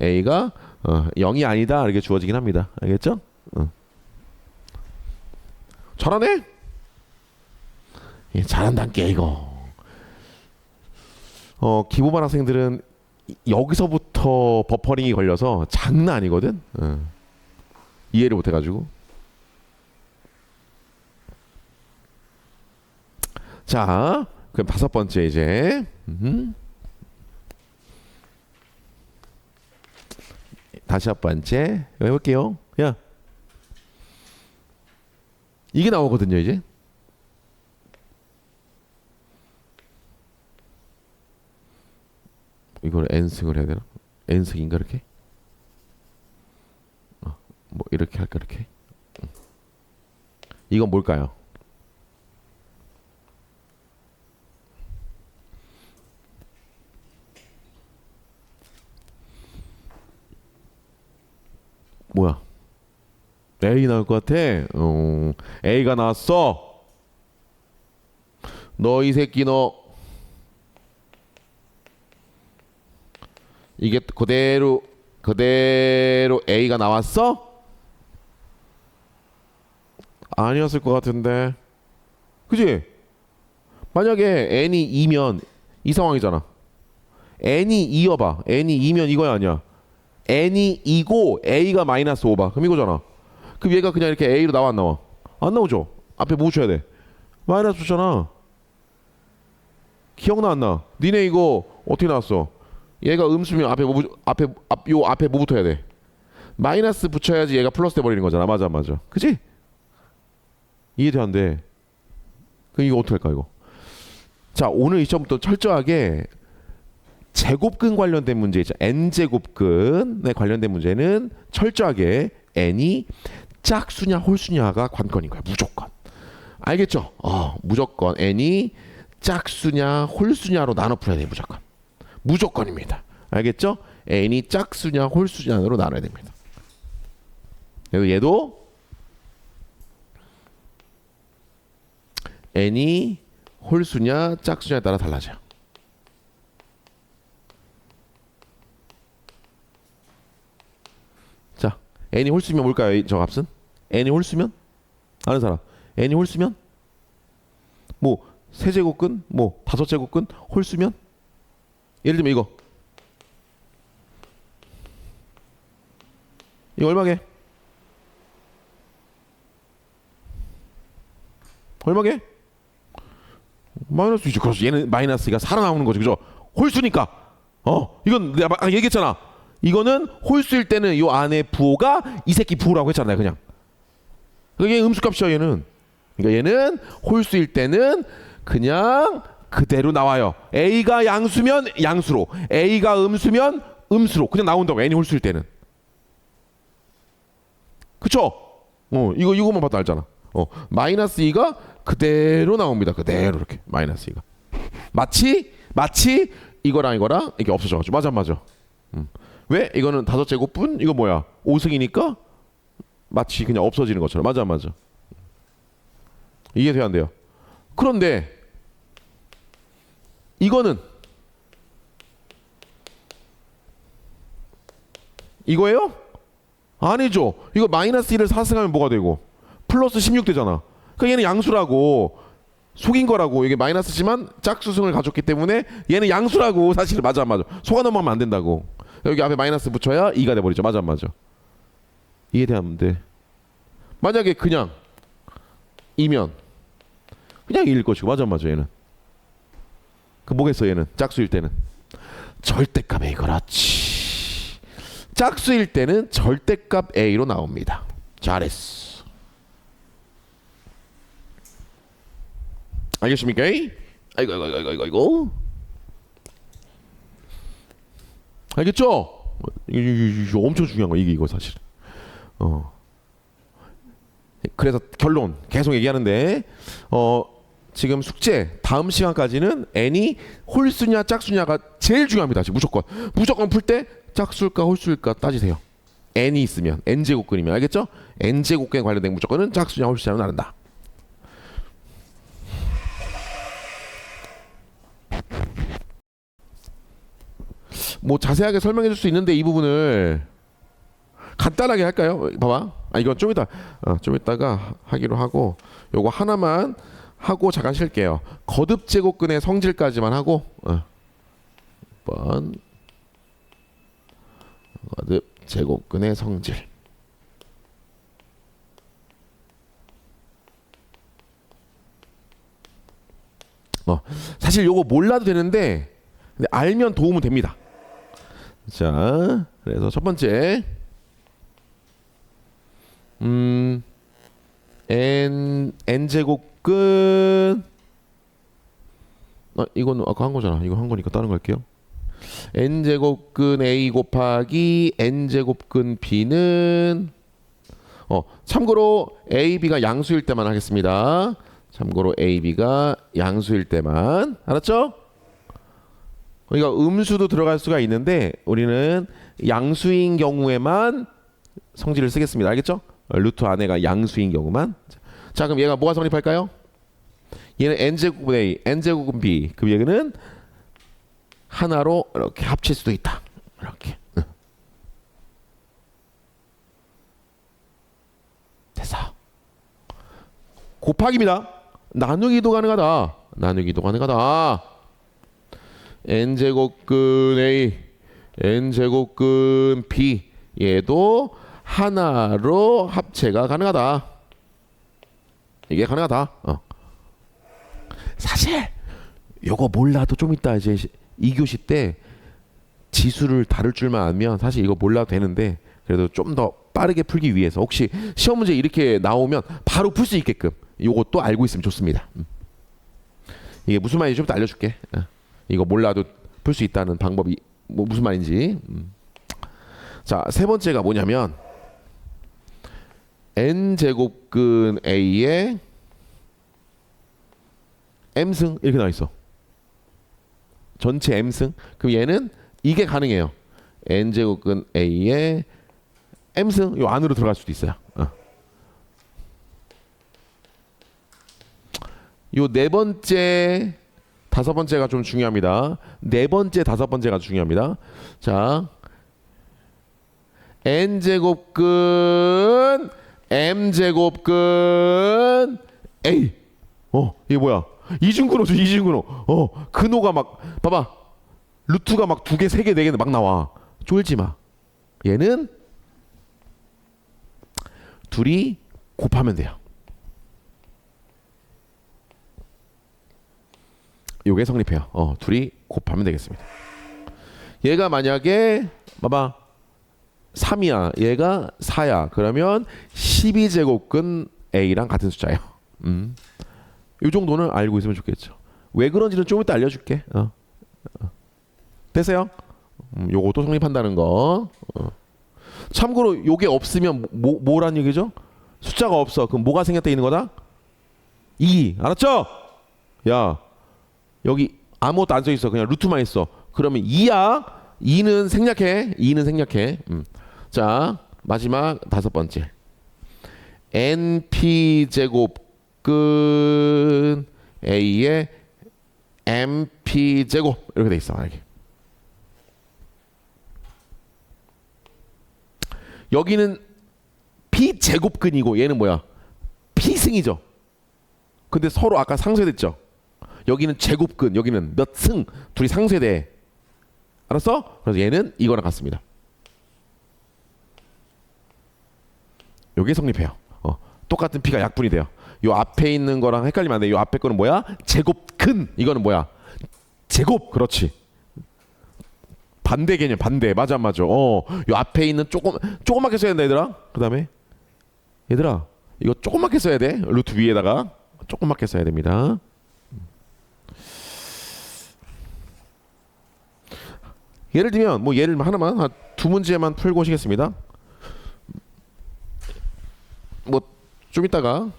Speaker 1: A가 0이 아니다 이렇게 주어지긴 합니다. 알겠죠? 잘하네? 잘한다니까 이거. 기본반 학생들은 여기서부터 버퍼링이 걸려서 장난 아니거든. 이해를 못해가지고. 자, 그럼 5번째 이제. 5번째 해볼게요. 야, 이게 나오거든요 이제. 이걸 n승을 해야 되나? n승인가 이렇게? 뭐 이렇게 할까 이렇게? 이건 뭘까요? 뭐야? A 나올 것 같아. A가 나왔어. 너 이 새끼 너 이게 그대로 A가 나왔어? 아니었을 것 같은데. 그지? 만약에 n이 2면 이 상황이잖아. n이 2여봐. n이 2면 이거야 아니야? n이 2고 A가 마이너스 5봐. 그럼 이거잖아. 그럼 얘가 그냥 이렇게 A로 나와 안 나와? 안 나오죠? 앞에 뭐 붙여야 돼? 마이너스 붙잖아. 기억나 안 나? 니네 이거 어떻게 나왔어? 얘가 음수면 앞에 앞에 뭐 붙어야 돼? 마이너스 붙여야지 얘가 플러스 돼 버리는 거잖아. 맞아. 그지? 이해돼 안 돼? 그럼 이거 어떻게 할까 이거? 자, 오늘 이 시험부터 철저하게 제곱근 관련된 문제 있죠. n제곱근에 관련된 문제는 철저하게 n이 짝수냐 홀수냐가 관건인 거야. 무조건. 알겠죠? 무조건 n이 짝수냐 홀수냐로 나눠 풀어야 돼. 무조건입니다. 알겠죠? n이 짝수냐 홀수냐로 나눠야 됩니다. 그리고 얘도 n이 홀수냐 짝수냐에 따라 달라져요. 자, n이 홀수면 뭘까요? 저 값은? n이 홀수면? 아는 사람? n이 홀수면? 뭐 세제곱근? 뭐 5제곱근? 홀수면? 예를 들면 이거 얼마게? 얼마게? 마이너스이죠. 그렇죠. 얘는 마이너스가 살아나오는 거죠. 그죠? 홀수니까. 이건 내가 얘기했잖아. 이거는 홀수일 때는 요 안에 부호가 이 새끼 부호라고 했잖아요. 그냥. 얘 음수값이야 얘는. 그러니까 얘는 홀수일 때는 그냥 그대로 나와요. A가 양수면 양수로, A가 음수면 음수로 그냥 나온다고. N이 홀수일 때는. 그쵸? 이거만 봐도 알잖아. 마이너스 2가 그대로 나옵니다. 그대로 이렇게 마이너스 2가 마치 이거랑 이게 없어져가지고. 맞아. 왜? 이거는 5제곱분 이거 뭐야? 5승이니까 마치 그냥 없어지는 것처럼. 맞아. 이게 돼야 안 돼요. 그런데 이거는 이거예요? 아니죠. 이거 마이너스 1을 4승하면 뭐가 되고 플러스 16 되잖아. 그러니까 얘는 양수라고 속인 거라고. 이게 마이너스지만 짝수승을 가졌기 때문에 얘는 양수라고. 사실 맞아. 속아 넘어가면 안 된다고. 여기 앞에 마이너스 붙여야 2가 돼버리죠. 맞아 안 맞아? 이해되면 돼. 만약에 그냥 이면 그냥 2일 것이고 맞아 안 맞아 얘는? 그 뭐겠어 얘는? 짝수일 때는 절대값 A. 그렇지. 짝수일 때는 절대값 A로 나옵니다. 잘했어. 알겠습니까? 아이고. 알겠죠? 이거 엄청 중요한 거 이거 사실. 그래서 결론 계속 얘기하는데 지금 숙제 다음 시간까지는 n이 홀수냐 짝수냐가 제일 중요합니다. 지금 무조건 풀 때 짝수일까 홀수일까 따지세요. n이 있으면 n제곱근이면 알겠죠? n제곱근에 관련된 무조건은 짝수냐 홀수냐로 나눈다. 뭐 자세하게 설명해 줄 수 있는데 이 부분을 간단하게 할까요? 봐봐. 이건 좀 이따가 하기로 하고 요거 하나만 하고 잠깐 쉴게요. 거듭 제곱근의 성질까지만 하고 번 거듭 제곱근의 성질. 사실 요거 몰라도 되는데 근데 알면 도움은 됩니다. 자, 그래서 첫 번째 n제곱근 이건 아까 한 거잖아. 이거 한 거니까 다른 거 할게요. n제곱근 a 곱하기 n제곱근 b는 참고로 a, b가 양수일 때만 하겠습니다. 참고로 a, b가 양수일 때만. 알았죠? 그러니까 음수도 들어갈 수가 있는데 우리는 양수인 경우에만 성질을 쓰겠습니다. 알겠죠? 루트 안에가 양수인 경우만. 자, 그럼 얘가 뭐가 성립할까요? 얘는 n제곱은 a, n제곱은 b. 그 얘기는 하나로 이렇게 합칠 수도 있다. 이렇게. 됐어. 곱하기입니다. 나누기도 가능하다. n제곱근 a, n제곱근 b 얘도 하나로 합체가 가능하다. 이게 가능하다. 사실 요거 몰라도 좀 이따 이제 2교시 때 지수를 다룰 줄만 알면 사실 이거 몰라도 되는데 그래도 좀 더 빠르게 풀기 위해서 혹시 시험 문제 이렇게 나오면 바로 풀 수 있게끔 요것도 알고 있으면 좋습니다. 이게 무슨 말인지 좀 더 알려줄게. 이거 몰라도 풀 수 있다는 방법이 무슨 말인지. 자, 세 번째가 뭐냐면 n제곱근 a에 m승 이렇게 나와 있어. 전체 m승. 그럼 얘는 이게 가능해요. n제곱근 a에 m승 요 안으로 들어갈 수도 있어요. 요 네 번째 다섯 번째가 좀 중요합니다. 네 번째 다섯 번째가 중요합니다. 자, n제곱근 m제곱근 a. 이게 뭐야? 이중근호죠. 근호가 막 봐봐. 루트가 막 2개, 3개, 4개 막 나와. 쫄지 마. 얘는 둘이 곱하면 돼요. 요게 성립해요. 둘이 곱하면 되겠습니다. 얘가 만약에 봐봐 3이야. 얘가 4야. 그러면 12제곱근 a랑 같은 숫자예요. 이 정도는 알고 있으면 좋겠죠. 왜 그런지는 좀 이따 알려줄게. 됐어요? 요것도 성립한다는 거. 참고로 요게 없으면 뭐란 얘기죠? 숫자가 없어. 그럼 뭐가 생겼다 있는 거다? 2. 알았죠? 야, 여기 아무것도 안 써 있어. 그냥 루트만 있어. 그러면 2야. 2는 생략해. 자, 마지막 다섯 번째. np제곱근 a에 mp제곱 이렇게 돼 있어. 만약에. 여기는 p제곱근이고 얘는 뭐야? p승이죠. 근데 서로 아까 상쇄됐죠. 여기는 제곱근, 여기는 몇 승, 둘이 상쇄돼. 알았어? 그래서 얘는 이거랑 같습니다. 요게 성립해요. 똑같은 P가 약분이 돼요. 요 앞에 있는 거랑 헷갈리면 안 돼. 요 앞에 거는 뭐야? 제곱 근. 이거는 뭐야? 제곱. 그렇지. 반대 개념. 반대. 맞아. 요 앞에 있는 조그맣게 써야 된다 얘들아. 그 다음에 얘들아 이거 조그맣게 써야 돼. 루트 위에다가 조그맣게 써야 됩니다. 예를 들면 뭐 예를 하나만 한 두 문제만 풀고 오시겠습니다. 뭐 좀 이따가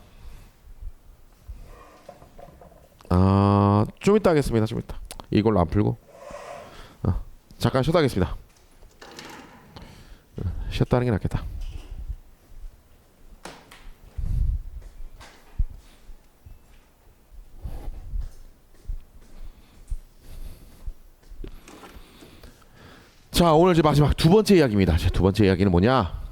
Speaker 1: 좀 이따 하겠습니다. 좀 이따 이걸로 안 풀고 잠깐 쉬었다 하겠습니다. 쉬었다 하는 게 낫겠다. 자 오늘 이제 마지막 두 번째 이야기입니다. 두 번째 이야기는 뭐냐?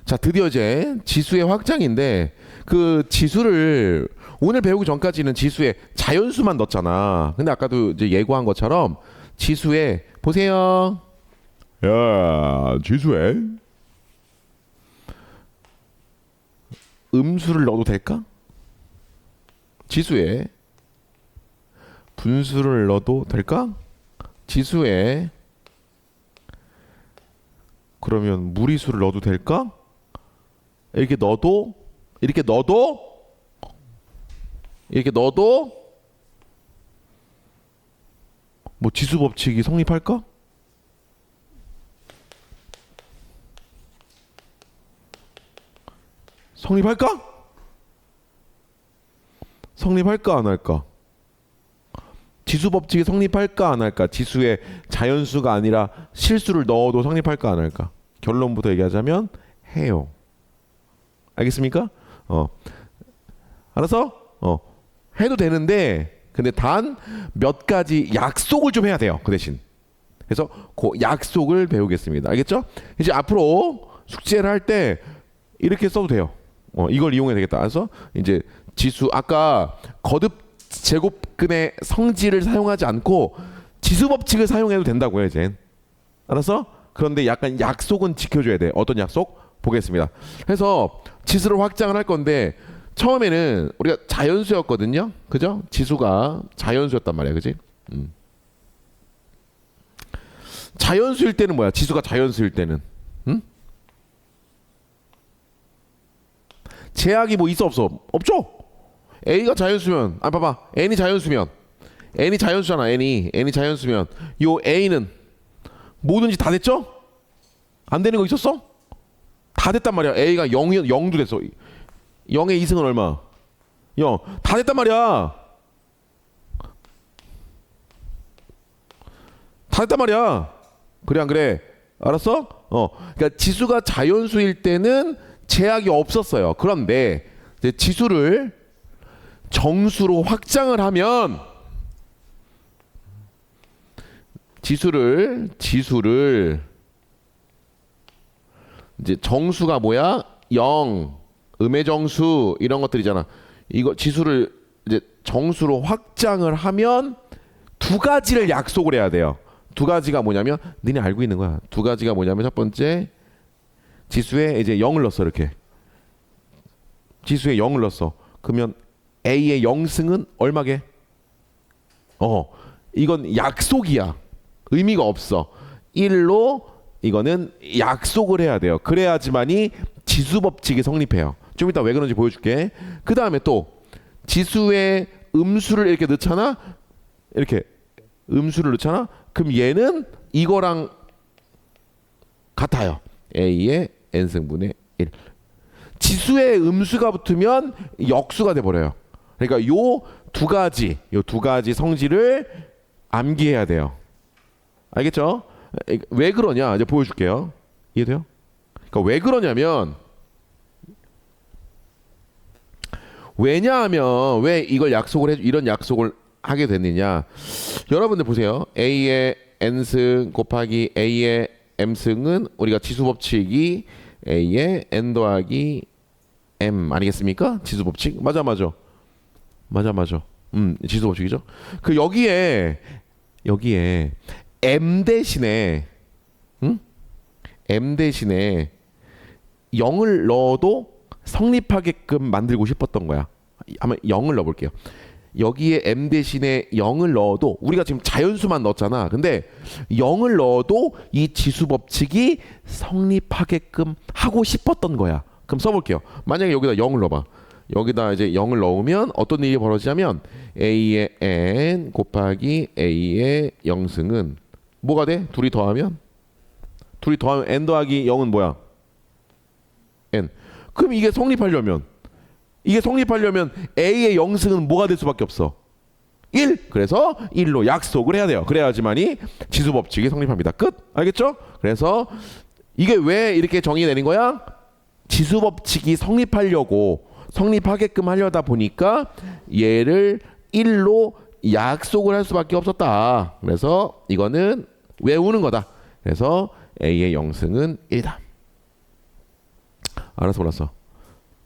Speaker 1: 자 드디어 이제 지수의 확장인데 그 지수를 오늘 배우기 전까지는 지수에 자연수만 넣었잖아. 근데 아까도 이제 예고한 것처럼 지수에 보세요. 야 지수에 음수를 넣어도 될까? 지수에 분수를 넣어도 될까? 지수에 그러면 무리수를 넣어도 될까? 이렇게 넣어도 뭐 지수 법칙이 성립할까? 성립할까 안 할까? 지수 법칙이 성립할까 안 할까? 지수에 자연수가 아니라 실수를 넣어도 성립할까 안 할까? 결론부터 얘기하자면 해요. 알겠습니까? 알아서 해도 되는데 근데 단 몇 가지 약속을 좀 해야 돼요. 그 대신 그래서 그 약속을 배우겠습니다. 알겠죠? 이제 앞으로 숙제를 할 때 이렇게 써도 돼요. 이걸 이용해야 되겠다. 그래서 이제 지수 아까 거듭 제곱근의 성질을 사용하지 않고 지수 법칙을 사용해도 된다고요. 이제 알았어? 그런데 약간 약속은 지켜줘야 돼. 어떤 약속? 보겠습니다. 그래서 지수를 확장을 할 건데 처음에는 우리가 자연수였거든요. 그죠? 지수가 자연수였단 말이야. 그지? 자연수일 때는 뭐야? 지수가 자연수일 때는 제약이 뭐 있어 없어? 없죠? A가 자연수면 봐봐. N이 자연수면 N이 자연수잖아. N이 자연수면 요 A는 뭐든지 다 됐죠? 안 되는 거 있었어? 다 됐단 말이야. A가 0도 됐어. 0의 이승은 얼마? 0. 다 됐단 말이야. 다 됐단 말이야. 그래 안 그래? 알았어? 그러니까 지수가 자연수일 때는 제약이 없었어요. 그런데 이제 지수를 정수로 확장을 하면 지수를 이제 정수가 뭐야? 0, 음의 정수 이런 것들이잖아. 이거 지수를 이제 정수로 확장을 하면 두 가지를 약속을 해야 돼요. 두 가지가 뭐냐면 너네 알고 있는 거야. 두 가지가 뭐냐면 첫 번째 지수에 이제 0을 넣었어. 이렇게 지수에 0을 넣었어. 그러면 A의 0승은 얼마게? 이건 약속이야. 의미가 없어. 1로 이거는 약속을 해야 돼요. 그래야지만이 지수 법칙이 성립해요. 좀 이따 왜 그런지 보여줄게. 그 다음에 또 지수에 음수를 이렇게 넣잖아. 이렇게 음수를 넣잖아. 그럼 얘는 이거랑 같아요. A의 n승분의 1. 지수에 음수가 붙으면 역수가 돼버려요. 그러니까 요 두 가지 성질을 암기해야 돼요. 알겠죠? 왜 그러냐? 이제 보여줄게요. 이해돼요? 그러니까 왜 그러냐면 왜냐하면 왜 이걸 이런 약속을 하게 됐느냐? 여러분들 보세요. A의 n승 곱하기 A의 m승은 우리가 지수 법칙이 A의 n 더하기 m 아니겠습니까? 지수 법칙 맞아. 지수 법칙이죠. 그 여기에 m 대신에 m 대신에 0을 넣어도 성립하게끔 만들고 싶었던 거야. 한번 0을 넣어볼게요. 여기에 m 대신에 0을 넣어도 우리가 지금 자연수만 넣었잖아. 근데 0을 넣어도 이 지수 법칙이 성립하게끔 하고 싶었던 거야. 그럼 써볼게요. 만약에 여기다 0을 넣어봐. 여기다 이제 0을 넣으면 어떤 일이 벌어지냐면 a의 n 곱하기 a의 0승은 뭐가 돼? 둘이 더하면 n 더하기 0은 뭐야? n. 그럼 이게 성립하려면 a의 0승은 뭐가 될 수밖에 없어? 1. 그래서 1로 약속을 해야 돼요. 그래야지만이 지수 법칙이 성립합니다. 끝. 알겠죠? 그래서 이게 왜 이렇게 정의내는 거야? 지수 법칙이 성립하게끔 하려다 보니까 얘를 1로 약속을 할 수밖에 없었다. 그래서 이거는 외우는 거다. 그래서 a의 0승은 1이다. 알았어 몰랐어.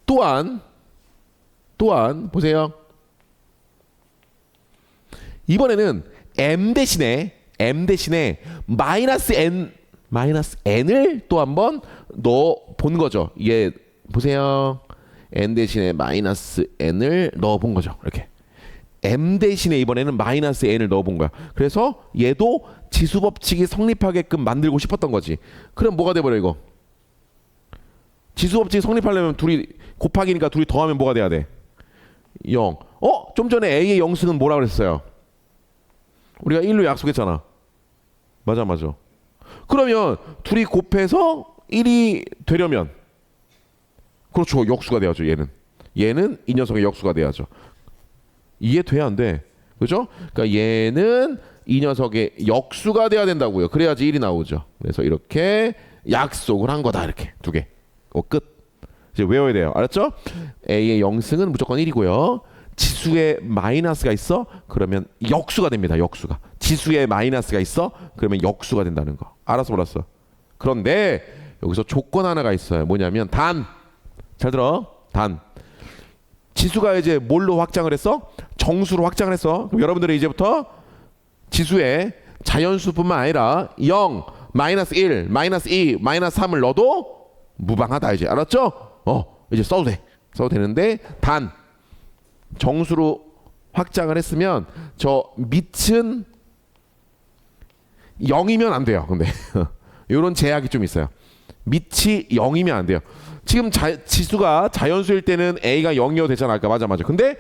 Speaker 1: 또한 보세요. 이번에는 m 대신에 -n을 또 한번 넣어 본 거죠. 이게 보세요. n 대신에 -n을 넣어 본 거죠. 이렇게 m 대신에 이번에는 -n을 넣어 본 거야. 그래서 얘도 지수 법칙이 성립하게끔 만들고 싶었던 거지. 그럼 뭐가 돼 버려 이거? 지수 법칙이 성립하려면 둘이 곱하기니까 둘이 더하면 뭐가 돼야 돼? 0. 좀 전에 a의 0승은 뭐라 그랬어요? 우리가 1로 약속했잖아. 맞아. 그러면 둘이 곱해서 1이 되려면 그렇죠. 역수가 돼야죠. 얘는 이 녀석의 역수가 돼야죠. 이해돼야 안 돼? 그죠? 그러니까 얘는 이 녀석의 역수가 돼야 된다고요. 그래야지 1이 나오죠. 그래서 이렇게 약속을 한 거다. 이렇게 두 개. 끝. 이제 외워야 돼요. 알았죠? a의 0승은 무조건 1이고요. 지수에 마이너스가 있어? 그러면 역수가 됩니다. 역수가. 지수에 마이너스가 있어? 그러면 역수가 된다는 거. 알았어 몰랐어? 그런데 여기서 조건 하나가 있어요. 뭐냐면 잘 들어. 지수가 이제 뭘로 확장을 했어? 정수로 확장을 했어. 그럼 여러분들은 이제부터 지수에 자연수뿐만 아니라 0, -1, -2, -3을 넣어도 무방하다 이제. 알았죠? 이제 써도 되는데 정수로 확장을 했으면 저 밑은 0이면 안 돼요. 근데 이런 제약이 좀 있어요. 밑이 0이면 안 돼요. 지금 지수가 자연수일 때는 a가 0이어도 되잖아. 아까 맞아. 근데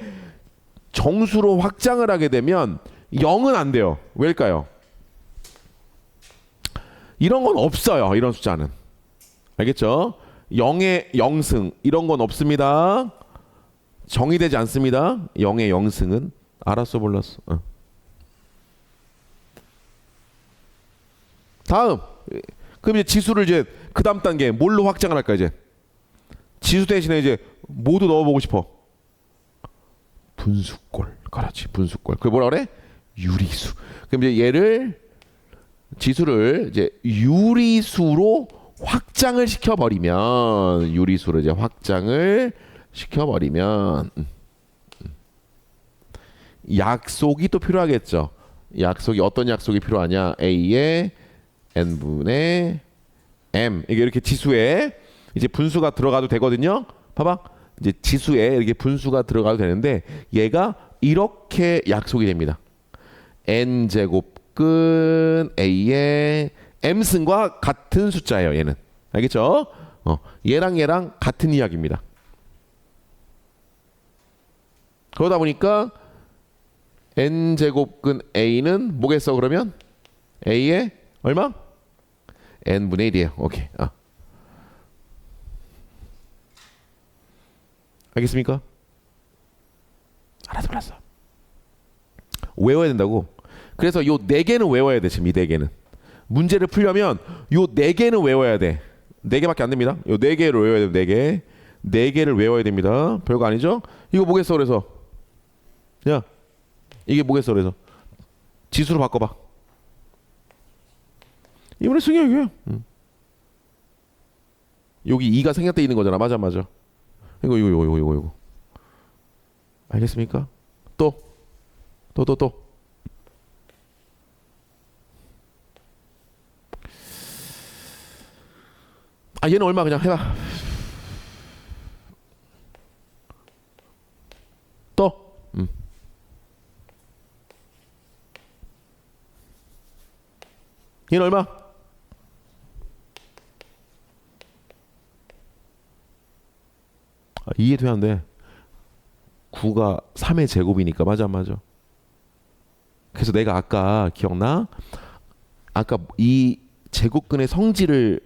Speaker 1: 정수로 확장을 하게 되면 0은 안 돼요. 왜일까요? 이런 건 없어요. 이런 숫자는. 알겠죠? 0의 0승 이런 건 없습니다. 정의되지 않습니다. 0의 0승은. 알았어 몰랐어? 다음. 그럼 이제 지수를 이제 그 다음 단계 뭘로 확장을 할까 이제? 지수 대신에 이제 모두 넣어보고 싶어. 분수꼴. 그렇지. 분수꼴. 그게 뭐라 그래? 유리수. 그럼 이제 지수를 이제 유리수로 확장을 시켜버리면 약속이 또 필요하겠죠. 어떤 약속이 필요하냐? a의 n분의 m. 이게 이렇게 지수에 이제 분수가 들어가도 되거든요. 봐봐. 이제 지수에 이렇게 분수가 들어가도 되는데 얘가 이렇게 약속이 됩니다. n제곱근 a의 m승과 같은 숫자예요. 얘는. 알겠죠? 얘랑 같은 이야기입니다. 그러다 보니까 n제곱근 a는 뭐겠어 그러면? a의 얼마? n분의 1이에요. 오케이. 알겠습니까? 알았어. 외워야 된다고. 그래서 요 4개는 외워야 돼. 지금 이 4개는. 문제를 풀려면 요 4개는 외워야 돼. 4개밖에 안 됩니다. 요 4개를 외워야 돼. 4개를 외워야 됩니다. 별거 아니죠? 이거 뭐겠어 그래서? 야, 이게 뭐겠어 그래서? 지수로 바꿔봐. 2분의 승이야 이게. 여기 2가 생략돼 있는 거잖아. 맞아 맞아. 이거. 알겠습니까? 또. 아 얘는 얼마 그냥 해봐. 또. 얘는 얼마? 아, 이해돼야 안 돼. 9가 3의 제곱이니까 맞아 맞아. 그래서 내가 아까 기억나? 아까 이 제곱근의 성질을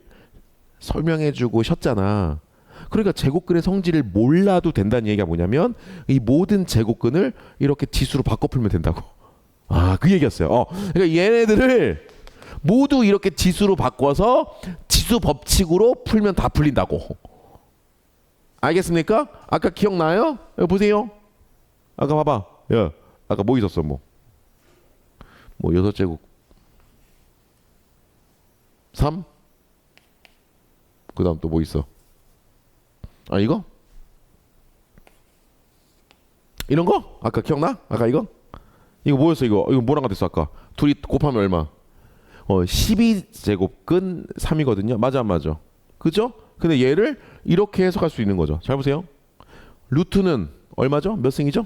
Speaker 1: 설명해주고 셨잖아. 그러니까 제곱근의 성질을 몰라도 된다는 얘기가 뭐냐면 이 모든 제곱근을 이렇게 지수로 바꿔 풀면 된다고. 아, 그 얘기였어요. 그러니까 얘네들을 모두 이렇게 지수로 바꿔서 지수 법칙으로 풀면 다 풀린다고. 알겠습니까? 아까 기억나요? 여기 보세요. 아까 봐봐. 야, 아까 뭐 있었어? 뭐 6제곱 3? 그 다음 또 뭐 있어? 아 이거? 이런 거? 아까 기억나? 아까 이거 뭐였어? 이거 뭐랑 같았어 아까? 둘이 곱하면 얼마? 12제곱근 3이거든요. 맞아 안 맞아? 그죠? 근데 얘를 이렇게 해석할 수 있는 거죠. 잘 보세요. 루트는 얼마죠? 몇 승이죠?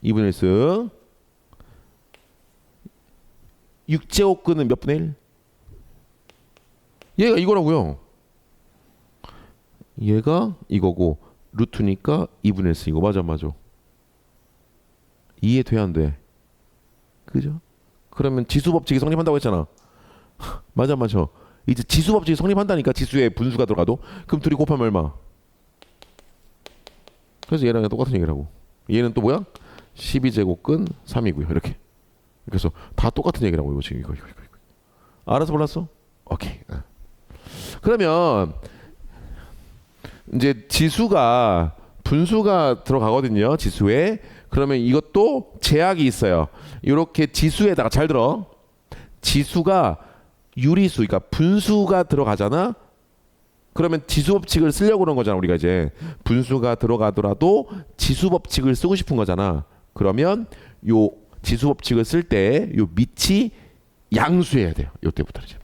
Speaker 1: 2분의 1승. 6제곱근은 몇 분의 1? 얘가 이거라고요. 얘가 이거고 루트니까 2분의 1승이고 맞아 맞아. 이해돼 안 돼? 그죠? 그러면 지수 법칙이 성립한다고 했잖아. 맞아 맞아. 이제 지수 법칙이 성립한다니까. 지수에 분수가 들어가도. 그럼 둘이 곱하면 얼마? 그래서 얘랑 똑같은 얘기라고. 얘는 또 뭐야? 12제곱근 3이고요. 이렇게. 그래서 다 똑같은 얘기라고. 이거 지금 이거. 알아서 몰랐어? 오케이. 그러면 이제 지수가 분수가 들어가거든요. 지수에. 그러면 이것도 제약이 있어요. 이렇게 지수에다가 잘 들어. 지수가 유리수, 그러니까 분수가 들어가잖아. 그러면 지수 법칙을 쓰려고 그런 거잖아. 우리가 이제 분수가 들어가더라도 지수 법칙을 쓰고 싶은 거잖아. 그러면 요 지수 법칙을 쓸 때 요 밑이 양수해야 돼요. 요때부터 이제.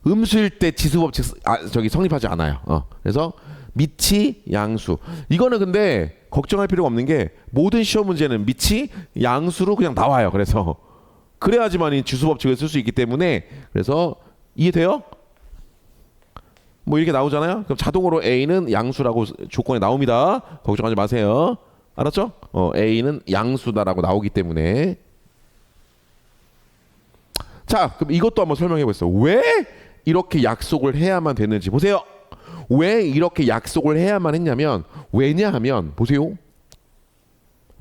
Speaker 1: 음수일 때 지수 법칙 성립하지 않아요. 그래서 밑이 양수. 이거는 근데 걱정할 필요가 없는 게 모든 시험 문제는 밑이 양수로 그냥 나와요. 그래서 그래야지만 지수 법칙을 쓸 수 있기 때문에. 그래서 이해돼요? 뭐 이렇게 나오잖아요. 그럼 자동으로 A는 양수라고 조건에 나옵니다. 걱정하지 마세요. 알았죠? A는 양수다라고 나오기 때문에. 자, 그럼 이것도 한번 설명해 보겠습니다. 왜 이렇게 약속을 해야만 되는지 보세요. 왜 이렇게 약속을 해야만 했냐면, 왜냐하면 보세요.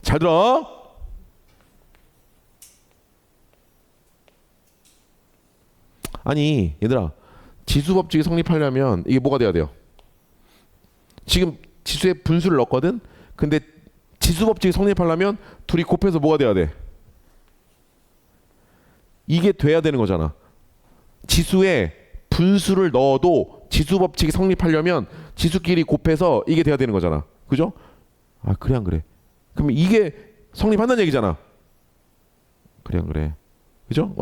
Speaker 1: 잘 들어. 아니 얘들아, 지수 법칙이 성립하려면 이게 뭐가 돼야 돼요? 지금 지수에 분수를 넣었거든. 근데 지수 법칙이 성립하려면 둘이 곱해서 뭐가 돼야 돼? 이게 돼야 되는 거잖아. 지수에 분수를 넣어도 지수 법칙이 성립하려면 지수끼리 곱해서 이게 돼야 되는 거잖아. 그죠? 아 그래 안 그래? 그럼 이게 성립한다는 얘기잖아. 그래 안 그래? 그죠?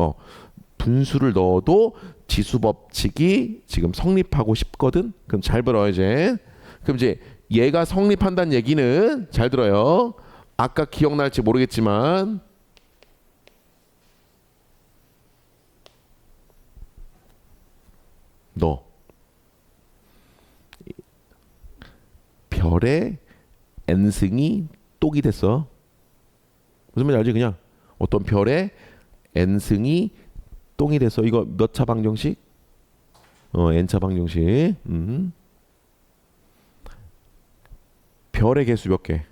Speaker 1: 분수를 넣어도 지수 법칙이 지금 성립하고 싶거든. 그럼 잘 들어 이제. 그럼 이제 얘가 성립한다는 얘기는 잘 들어요. 아까 기억날지 모르겠지만 너 별의 n승이 똑이 됐어. 무슨 말인지 알지? 그냥 어떤 별의 n승이 똥이 됐어. 이거 몇 차 방정식? n차 방정식. 별의 개수 몇 개?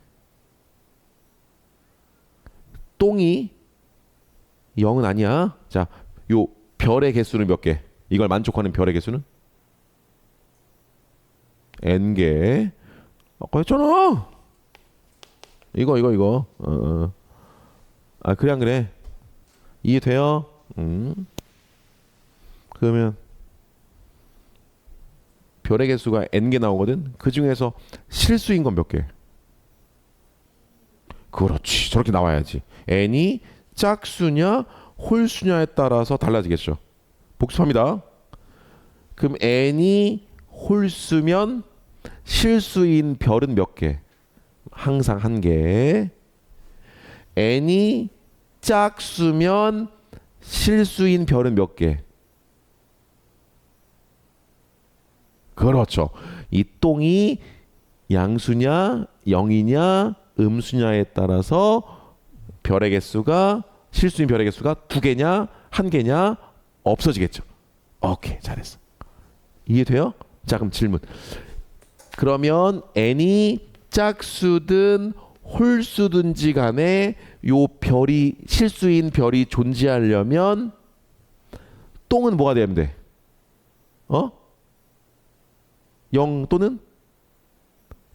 Speaker 1: 똥이 0은 아니야. 자, 요 별의 개수는 몇 개? 이걸 만족하는 별의 개수는? n개. 아까 했잖아. 이거. 아 그래 안 그래? 이해돼요? 그러면 별의 개수가 n개 나오거든. 그 중에서 실수인 건 몇 개? 그렇지. 저렇게 나와야지. n이 짝수냐 홀수냐에 따라서 달라지겠죠. 복습합니다. 그럼 n이 홀수면 실수인 별은 몇 개? 항상 한 개. n이 짝수면 실수인 별은 몇 개? 그렇죠. 이 똥이 양수냐 영이냐 음수냐에 따라서 별의 개수가 실수인 별의 개수가 두 개냐 한 개냐 없어지겠죠. 오케이, 잘했어. 이해돼요? 자, 그럼 질문. 그러면 n이 짝수든 홀수든지 간에 요 별이 실수인 별이 존재하려면 똥은 뭐가 되면 돼? 0 또는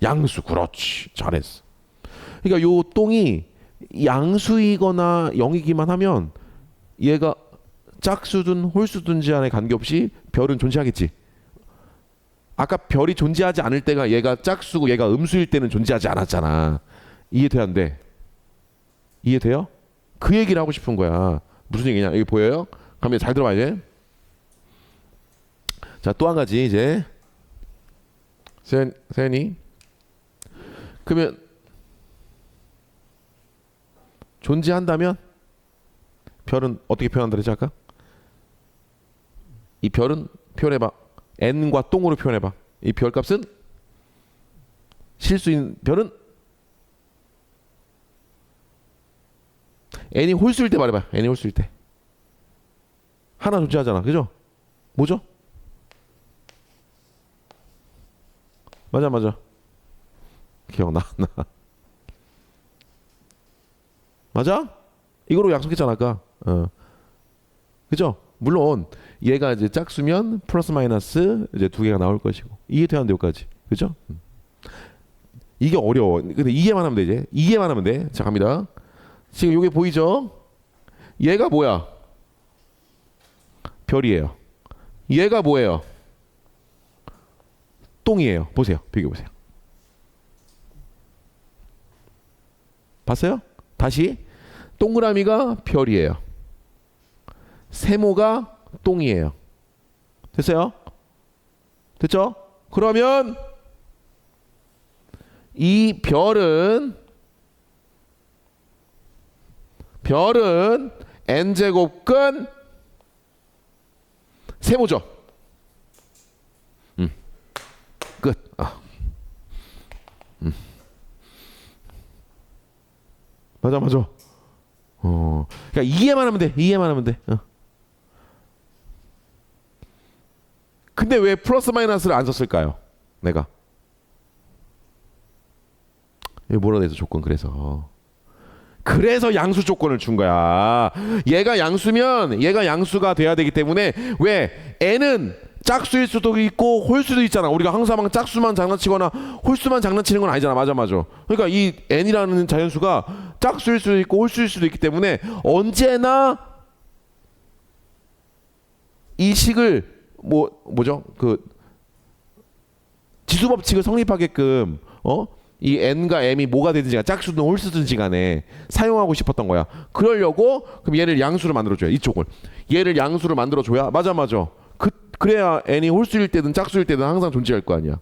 Speaker 1: 양수. 그렇지. 잘했어. 그러니까 요 똥이 양수이거나 0이기만 하면 얘가 짝수든 홀수든지 간에 관계없이 별은 존재하겠지. 아까 별이 존재하지 않을 때가 얘가 짝수고 얘가 음수일 때는 존재하지 않았잖아. 이해돼야 안 돼? 이해돼요? 그 얘기를 하고 싶은 거야. 무슨 얘기냐? 여기 보여요? 가면 잘 들어봐 이제. 자, 또 한 가지 이제 세연이 그러면 존재한다면 별은 어떻게 표현한다 그랬지 아까? 이 별은 표현해봐. n과 똥으로 표현해봐. 이 별값은 실수인 별은 n이 홀수일 때 말해봐. n이 홀수일 때 하나 존재하잖아. 그죠? 뭐죠? 맞아. 기억나? 맞아? 이거로 약속했잖아 아까. 그죠? 물론 얘가 이제 짝수면 플러스 마이너스 이제 두 개가 나올 것이고. 이해되는데 여기까지. 그죠? 이게 어려워. 근데 이해만 하면 돼 이제. 이해만 하면 돼. 자, 갑니다. 지금 요게 보이죠? 얘가 뭐야? 별이에요. 얘가 뭐예요? 똥이에요. 보세요. 비교해 보세요. 봤어요? 다시. 동그라미가 별이에요. 세모가 똥이에요. 됐어요? 됐죠? 그러면 이 별은 n제곱근 세모죠. 끝. 맞아. 그러니까 이해만 하면 돼. 이해만 하면 돼. 근데 왜 플러스 마이너스를 안 썼을까요? 내가. 이거 뭐라 해서 조건 그래서 양수 조건을 준 거야. 얘가 양수면 얘가 양수가 돼야 되기 때문에 왜 n은 짝수일 수도 있고 홀수도 있잖아. 우리가 항상 짝수만 장난치거나 홀수만 장난치는 건 아니잖아. 맞아. 그러니까 이 n이라는 자연수가 짝수일 수도 있고 홀수일 수도 있기 때문에 언제나 이 식을 뭐죠? 그 지수 법칙을 성립하게끔 이 n과 m이 뭐가 되든지 짝수든 홀수든지 간에 사용하고 싶었던 거야. 그러려고 그럼 얘를 양수로 만들어줘야 이쪽을 얘를 양수로 만들어줘야 맞아. 그래야 n이 홀수일 때든 짝수일 때든 항상 존재할 거 아니야.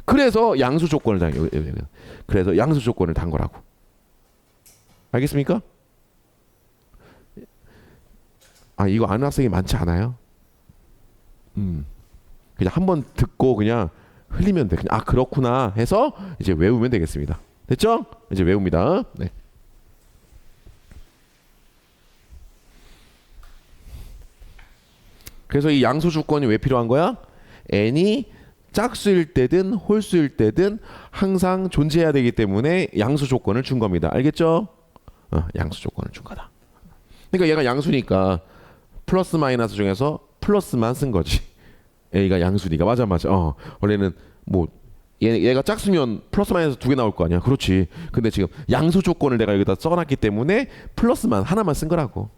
Speaker 1: 그래서 양수 조건을 단 거라고. 알겠습니까? 이거 아는 학생이 많지 않아요? 그냥 한번 듣고 그냥 흘리면 돼. 그냥 그렇구나 해서 이제 외우면 되겠습니다. 됐죠? 이제 외웁니다. 네. 그래서 이 양수 조건이 왜 필요한 거야? n이 짝수일 때든 홀수일 때든 항상 존재해야 되기 때문에 양수 조건을 준 겁니다. 알겠죠? 양수 조건을 준 거다. 그러니까 얘가 양수니까 플러스 마이너스 중에서 플러스만 쓴 거지. a가 양수니까 맞아. 원래는 뭐 얘가 짝수면 플러스 마이너스 두 개 나올 거 아니야. 그렇지. 근데 지금 양수 조건을 내가 여기다 써놨기 때문에 플러스만 하나만 쓴 거라고.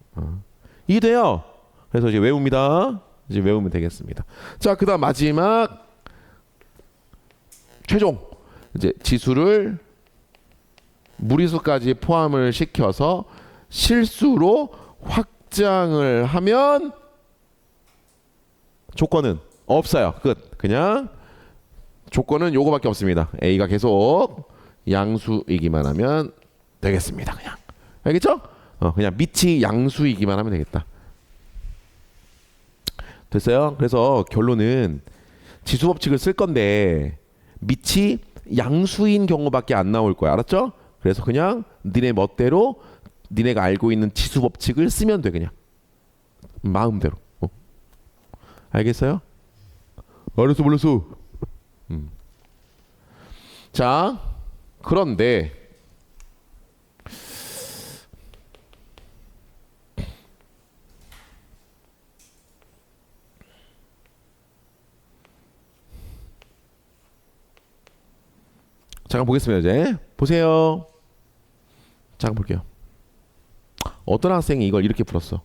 Speaker 1: 이해돼요? 그래서 이제 외웁니다. 이제 외우면 되겠습니다. 자, 그다음 마지막 최종 이제 지수를 무리수까지 포함을 시켜서 실수로 확장을 하면 조건은 없어요. 끝. 그냥 조건은 요거밖에 없습니다. A가 계속 양수이기만 하면 되겠습니다. 그냥. 알겠죠? 그냥 밑이 양수이기만 하면 되겠다. 됐어요? 그래서 결론은 지수 법칙을 쓸 건데 밑이 양수인 경우밖에 안 나올 거야. 알았죠? 그래서 그냥 니네 멋대로 니네가 알고 있는 지수 법칙을 쓰면 돼. 그냥 마음대로. 알겠어요? 알았어 몰랐어. 자, 그런데 잠깐 보겠습니다. 이제 보세요. 잠깐 볼게요. 어떤 학생이 이걸 이렇게 풀었어?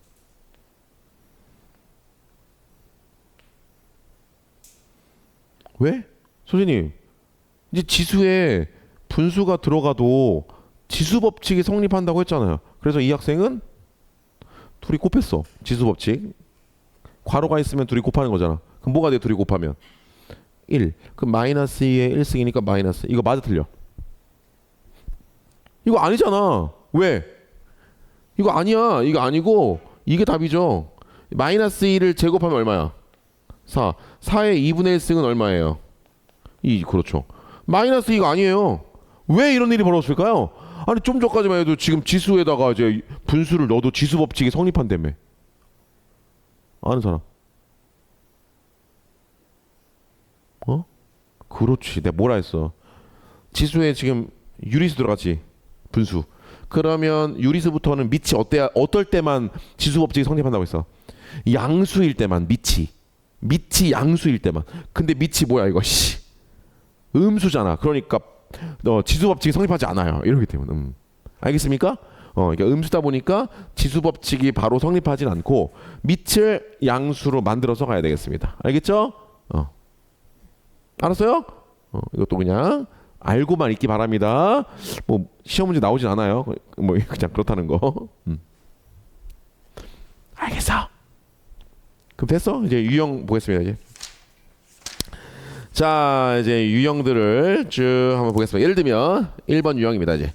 Speaker 1: 왜? 선생님, 이제 지수에 분수가 들어가도 지수 법칙이 성립한다고 했잖아요. 그래서 이 학생은 둘이 곱했어. 지수 법칙. 괄호가 있으면 둘이 곱하는 거잖아. 그럼 뭐가 돼? 둘이 곱하면 1. 그럼 마이너스 2의 1승이니까 마이너스. 이거 맞아 틀려? 이거 아니잖아. 왜? 이거 아니야. 이거 아니고 이게 답이죠. 마이너스 2를 제곱하면 얼마야? 4. 4의 2분의 1승은 얼마예요? 2. 그렇죠. 마이너스 2가 아니에요. 왜 이런 일이 벌어졌을까요? 아니 좀 전까지만 해도 지금 지수에다가 이제 분수를 넣어도 지수 법칙이 성립한다며. 아는 사람? 그렇지. 내가 뭐라 했어? 지수에 지금 유리수 들어갔지. 분수. 그러면 유리수부터는 밑이 어떨 때만 지수 법칙이 성립한다고 했어? 양수일 때만. 밑이 양수일 때만. 근데 밑이 뭐야 이거? 음수잖아. 그러니까 지수 법칙이 성립하지 않아요. 이러기 때문에. 알겠습니까? 그러니까 음수다 보니까 지수 법칙이 바로 성립하진 않고 밑을 양수로 만들어서 가야 되겠습니다. 알겠죠? 알았어요? 이것도 그냥 알고만 있기 바랍니다. 뭐 시험 문제 나오진 않아요. 뭐 그냥 그렇다는 거. 알겠어? 그럼 됐어? 이제 유형 보겠습니다. 이제. 자, 이제 유형들을 쭉 한번 보겠습니다. 예를 들면 1번 유형입니다. 이제.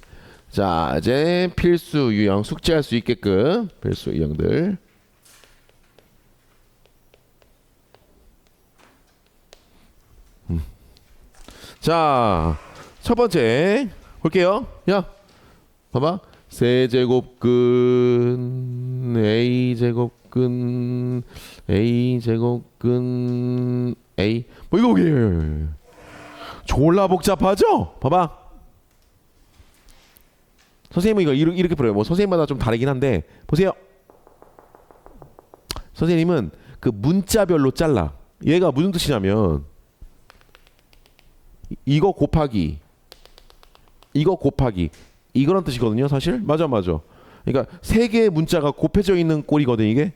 Speaker 1: 자, 이제 필수 유형 숙지할 수 있게끔 필수 유형들. 자, 첫 번째 볼게요. 야, 봐봐. 세제곱근 A제곱근 A제곱근 A. 뭐 이거 졸라 복잡하죠? 봐봐. 선생님은 이거 이렇게 풀어요. 뭐 선생님마다 좀 다르긴 한데 보세요. 선생님은 그 문자별로 잘라. 얘가 무슨 뜻이냐면 이거 곱하기 이거란 뜻이거든요. 사실 맞아. 그러니까 세 개의 문자가 곱해져 있는 꼴이거든 이게.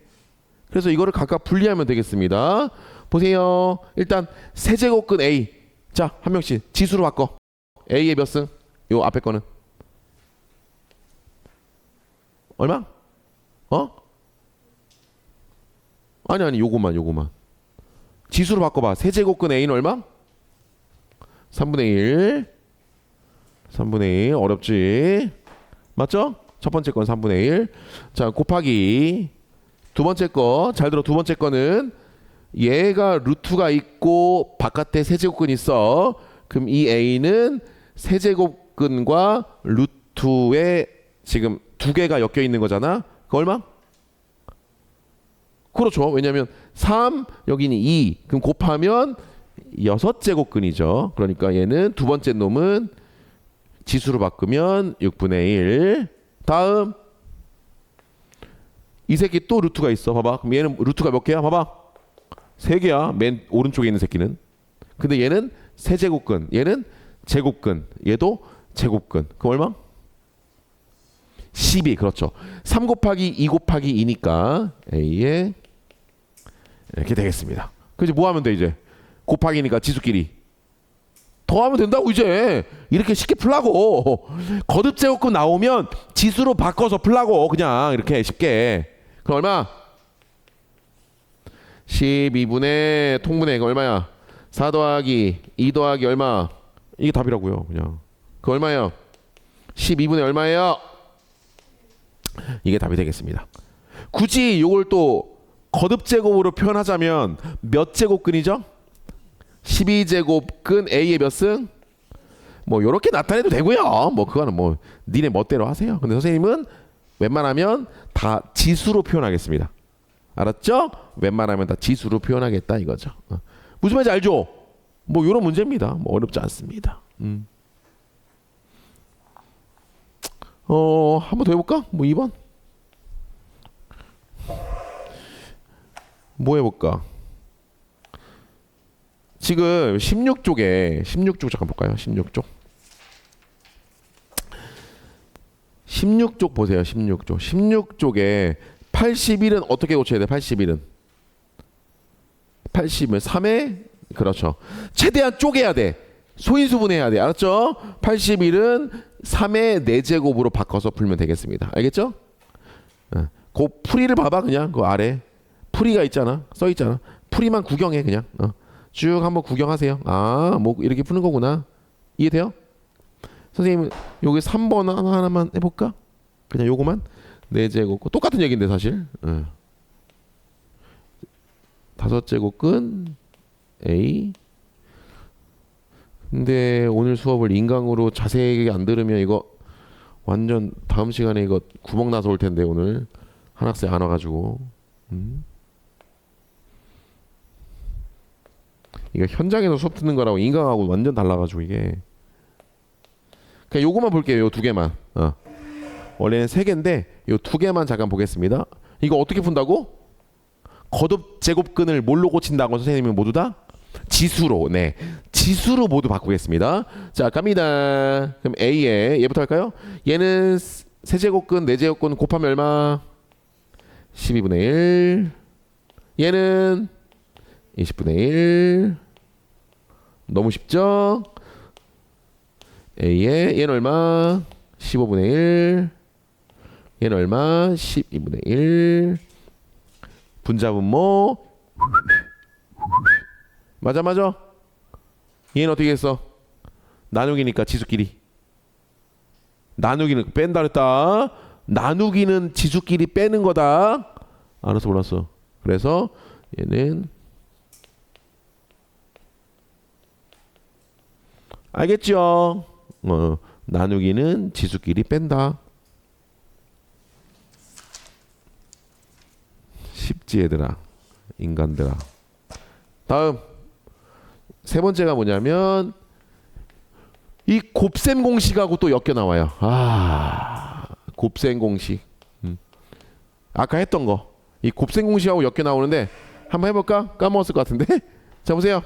Speaker 1: 그래서 이거를 각각 분리하면 되겠습니다. 보세요. 일단 세제곱근 A. 자, 한 명씩 지수로 바꿔. A의 몇 승? 요 앞에 거는 얼마? 아니 요거만 지수로 바꿔봐. 세제곱근 A는 얼마? 3분의 1 어렵지? 맞죠? 첫 번째 건 3분의 1. 자, 곱하기 두 번째 거. 잘 들어. 두 번째 거는 얘가 루트가 있고 바깥에 세제곱근이 있어. 그럼 이 A는 세제곱근과 루트에 지금 두 개가 엮여 있는 거잖아. 그 얼마? 그렇죠. 왜냐면 3 여기는 2. 그럼 곱하면 6제곱근이죠. 그러니까 얘는 두 번째 놈은 지수로 바꾸면 6분의 1. 다음 이 새끼 또 루트가 있어. 봐봐. 그럼 얘는 루트가 몇 개야? 봐봐. 3개야. 맨 오른쪽에 있는 새끼는. 근데 얘는 세제곱근, 얘는 제곱근, 얘도 제곱근. 그럼 얼마? 12. 그렇죠. 3 곱하기 2 곱하기 2니까 A에 이렇게 되겠습니다. 그래서 뭐 하면 돼 이제? 곱하기니까 지수끼리 더하면 된다고. 이제 이렇게 쉽게 풀라고. 거듭 제곱근 나오면 지수로 바꿔서 풀라고. 그냥 이렇게 쉽게. 그럼 얼마? 12분의 통분의 이거 얼마야? 4 더하기 2 더하기 얼마? 이게 답이라고요. 그냥. 그 얼마예요? 12분의 얼마예요? 이게 답이 되겠습니다. 굳이 이걸 또 거듭 제곱으로 표현하자면 몇 제곱근이죠? 12제곱근 A의 몇 승? 뭐 요렇게 나타내도 되고요. 뭐 그거는 뭐 니네 멋대로 하세요. 근데 선생님은 웬만하면 다 지수로 표현하겠습니다. 알았죠? 웬만하면 다 지수로 표현하겠다 이거죠. 무슨 말인지 알죠? 뭐 요런 문제입니다. 뭐 어렵지 않습니다. 한 번 더 해볼까? 뭐 2번? 뭐 해볼까? 지금 16쪽에 16쪽 잠깐 볼까요? 16쪽 16쪽 보세요. 16쪽 16쪽에 81은 어떻게 고쳐야 돼? 81은 80을 3에 그렇죠. 최대한 쪼개야 돼. 소인수분해야 돼. 알았죠? 81은 3의 4제곱으로 바꿔서 풀면 되겠습니다. 알겠죠? 그 풀이를 봐봐. 그냥 그 아래 풀이가 있잖아. 써 있잖아. 풀이만 구경해 그냥. 쭉 한번 구경하세요. 아, 뭐 이렇게 푸는 거구나. 이해돼요? 선생님 여기 3번 하나만 해볼까? 그냥 요거만 4제곱 똑같은 얘기인데 사실 5제곱근 A. 근데 오늘 수업을 인강으로 자세하게 안 들으면 이거 완전 다음 시간에 이거 구멍 나서 올 텐데 오늘 한 학생 안 와가지고 이거 현장에서 수업 듣는 거라고 인강하고 완전 달라가지고 이게 그냥 요거만 볼게요. 요 2개만 원래는 3개인데 요 2개만 잠깐 보겠습니다. 이거 어떻게 푼다고? 거듭 제곱근을 뭘로 고친다고 선생님이 모두 다? 지수로. 네, 지수로 모두 바꾸겠습니다. 자 갑니다. 그럼 A에 얘부터 할까요? 얘는 세제곱근 4제곱근 곱하면 얼마? 12분의 1. 얘는 20분의 1. 너무 쉽죠? A에 얘는 얼마? 15분의 1. 얘는 얼마? 12분의 1. 분자분모. 맞아. 얘는 어떻게 했어? 나누기니까 지수끼리. 나누기는 뺀다 그랬다. 나누기는 지수끼리 빼는 거다. 알았어 몰랐어. 그래서 얘는 알겠죠? 나누기는 지수끼리 뺀다. 쉽지 얘들아. 인간들아. 다음 세 번째가 뭐냐면 이 곱셈 공식하고 또 엮여 나와요. 곱셈 공식. 아까 했던 거. 이 곱셈 공식하고 엮여 나오는데 한번 해볼까? 까먹었을 것 같은데. 자 보세요.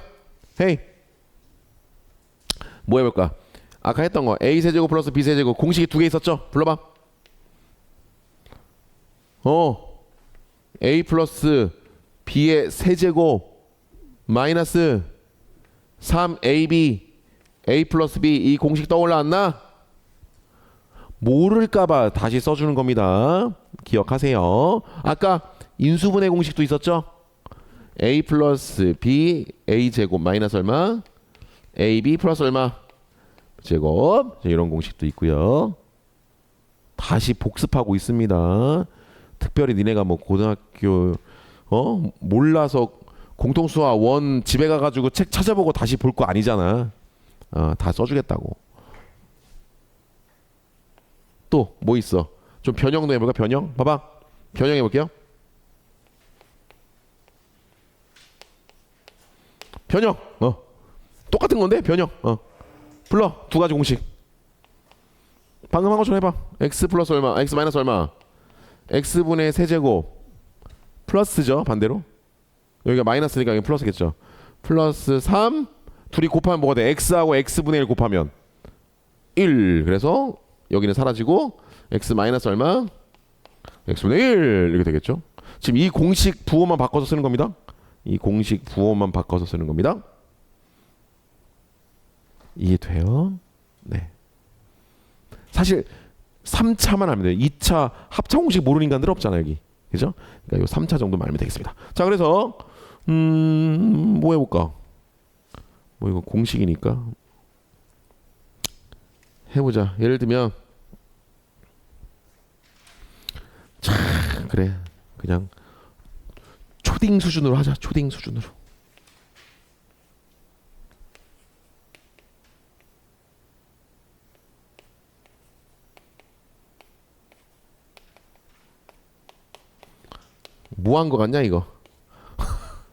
Speaker 1: 헤이. 뭐 해볼까? 아까 했던 거 A 세제곱 플러스 B 세제곱 공식이 2개 있었죠? 불러봐. A 플러스 B의 세제곱 마이너스 3AB A 플러스 B 이 공식 떠올라왔나? 모를까봐 다시 써주는 겁니다. 기억하세요. 아까 인수분해 공식도 있었죠? A 플러스 B A 제곱 마이너스 얼마? AB 플러스 얼마? 제곱. 이런 공식도 있고요. 다시 복습하고 있습니다. 특별히 니네가 뭐 고등학교 몰라서 공통수학 원 집에 가가지고 책 찾아보고 다시 볼 거 아니잖아. 다 써주겠다고. 또 뭐 있어? 좀 변형도 해볼까? 변형? 봐봐. 변형해볼게요. 변형. 똑같은 건데 변형. 불러. 2가지 공식. 방금 한 것처럼 해봐. x 플러스 얼마? x 마이너스 얼마? x분의 세제곱 플러스죠. 반대로. 여기가 마이너스니까 여기 플러스겠죠. 플러스 3 둘이 곱하면 뭐가 돼? x하고 x분의 1 곱하면 1. 그래서 여기는 사라지고 x 마이너스 얼마? x분의 1 이렇게 되겠죠. 지금 이 공식 부호만 바꿔서 쓰는 겁니다. 이 공식 부호만 바꿔서 쓰는 겁니다. 이해돼요? 네. 사실 3차만 알면 돼요. 2차 합차 공식 모르는 인간들 없잖아요 여기. 그죠? 그러니까 요 3차 정도만 알면 되겠습니다. 자 그래서 뭐 해볼까? 뭐 이거 공식이니까 해보자. 예를 들면 자 그래 그냥 초딩 수준으로 하자. 초딩 수준으로. 뭐 한 거 같냐 이거?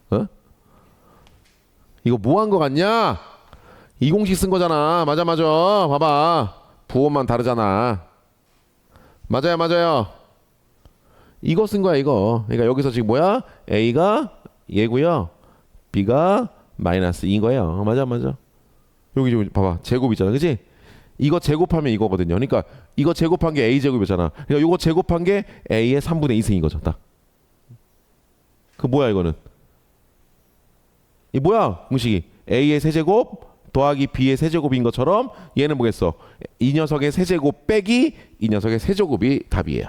Speaker 1: 어? 이거 뭐 한 거 같냐? 이 공식 쓴 거잖아. 맞아 맞아. 봐봐. 부호만 다르잖아. 맞아요 맞아요. 이거 쓴 거야 이거. 그러니까 여기서 지금 뭐야? A가 얘고요. B가 마이너스 2인 거예요. 맞아 맞아. 여기 좀 봐봐. 제곱이잖아. 그치? 이거 제곱하면 이거거든요. 그러니까 이거 제곱한 게 A제곱이잖아. 그러니까 이거 제곱한 게 A의 3분의 2승인 거죠. 딱. 그 뭐야 이거는? 이 뭐야 공식이? A의 세제곱 더하기 B의 세제곱인 것처럼 얘는 뭐겠어? 이 녀석의 세제곱 빼기 이 녀석의 세제곱이 답이에요.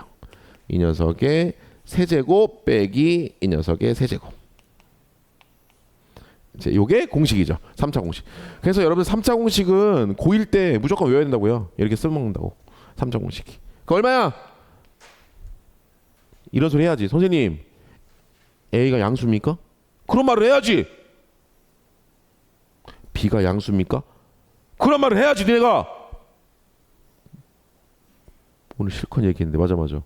Speaker 1: 이 녀석의 세제곱 빼기 이 녀석의 세제곱. 이제 요게 공식이죠. 3차 공식. 그래서 여러분 3차 공식은 고1 때 무조건 외워야 된다고요. 이렇게 써먹는다고. 3차 공식이. 그 얼마야? 이런 소리 해야지. 선생님 A가 양수입니까? 그런 말을 해야지. B가 양수입니까? 그런 말을 해야지 니네가. 오늘 실컷 얘기했는데 맞아 맞아.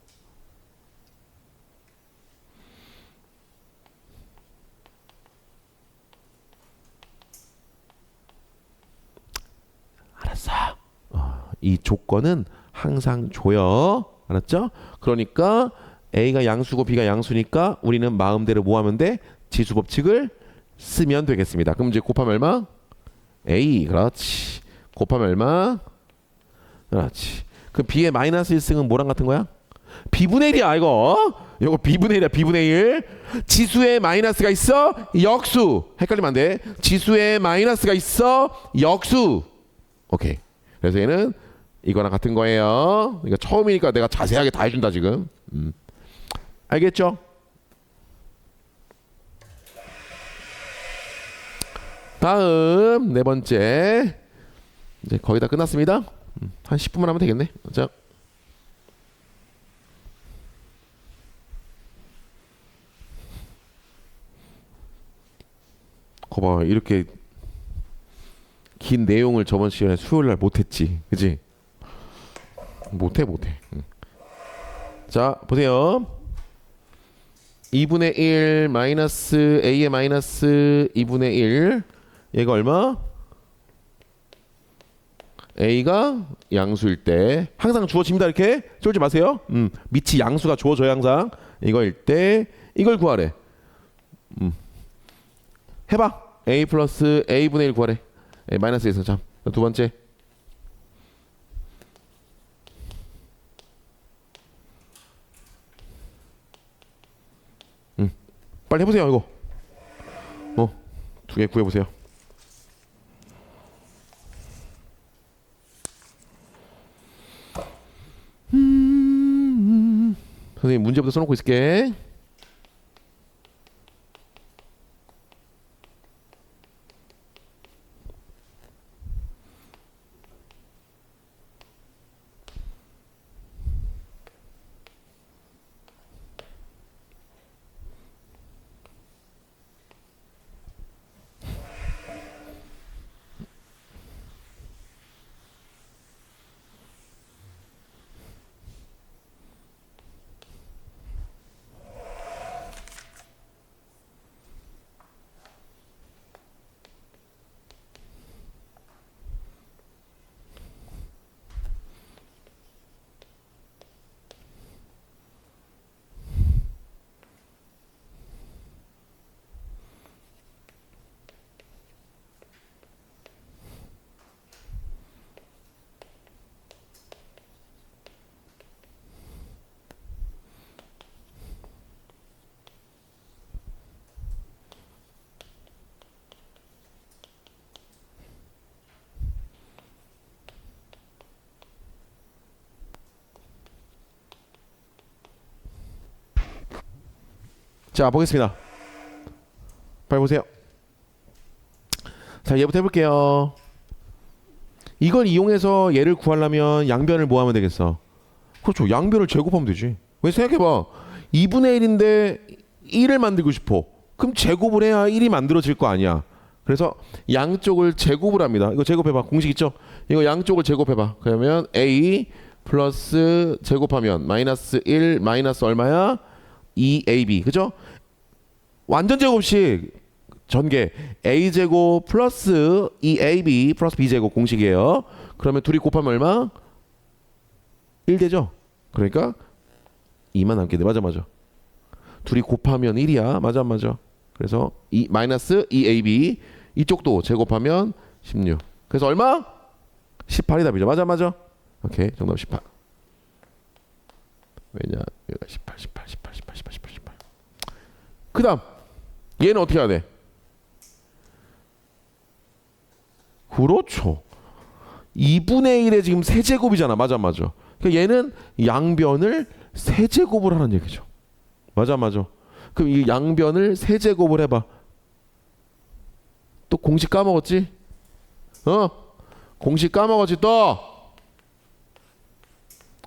Speaker 1: 알았어. 이 조건은 항상 줘요. 알았죠? 그러니까 A가 양수고 B가 양수니까 우리는 마음대로 뭐 하면 돼? 지수 법칙을 쓰면 되겠습니다. 그럼 이제 곱하면 얼마? A. 그렇지. 곱하면 얼마? 그렇지. 그 B의 마이너스 1승은 뭐랑 같은 거야? B분의 1이야 이거. 이거 B분의 1이야. B분의 1. 지수에 마이너스가 있어? 역수. 헷갈리면 안 돼. 지수에 마이너스가 있어? 역수. 오케이. 그래서 얘는 이거랑 같은 거예요. 그러니까 처음이니까 내가 자세하게 다 해준다 지금. 알겠죠? 다음 네 번째. 이제 거의 다 끝났습니다. 한 10분만 하면 되겠네. 자. 거봐 이렇게 긴 내용을 저번 시간에 수요일날 못했지. 그지? 못해. 자 보세요. 2분의 1 마이너스 A의 마이너스 2분의 1 얘가 얼마? A가 양수일 때 항상 주어집니다. 이렇게 쫄지 마세요. 밑이 양수가 주어져요 항상. 이거일 때 이걸 구하래. 해봐. A 플러스 A분의 1 구하래. A 마이너스 1에서 참. 두 번째. 빨리 해보세요 이거. 두 개 구해보세요. 선생님 문제부터 써놓고 있을게. 자, 보겠습니다. 빨리 보세요. 자, 얘부터 해볼게요. 이걸 이용해서 얘를 구하려면 양변을 뭐 하면 되겠어? 그렇죠. 양변을 제곱하면 되지. 왜 생각해봐. 2분의 1인데 1을 만들고 싶어. 그럼 제곱을 해야 1이 만들어질 거 아니야. 그래서 양쪽을 제곱을 합니다. 이거 제곱해봐. 공식 있죠? 이거 양쪽을 제곱해봐. 그러면 A 플러스 제곱하면 마이너스 1 마이너스 얼마야? 2AB. 그죠? 완전 제곱식 전개 A제곱 플러스 2AB 플러스 B제곱 공식이에요. 그러면 둘이 곱하면 얼마? 1 되죠? 그러니까 2만 남게 돼. 맞아 맞아. 둘이 곱하면 1이야. 맞아 맞아. 그래서 마이너스 2AB 이쪽도 제곱하면 16. 그래서 얼마? 18이 답이죠. 맞아 맞아. 오케이. 정답 18. 왜냐? 여기가 18. 그 다음 얘는 어떻게 해야 돼? 그렇죠. 2분의 1에 지금 세제곱이잖아. 맞아 맞아. 그러니까 얘는 양변을 세제곱을 하는 얘기죠. 맞아 맞아. 그럼 이 양변을 세제곱을 해봐. 또 공식 까먹었지? 공식 까먹었지 또?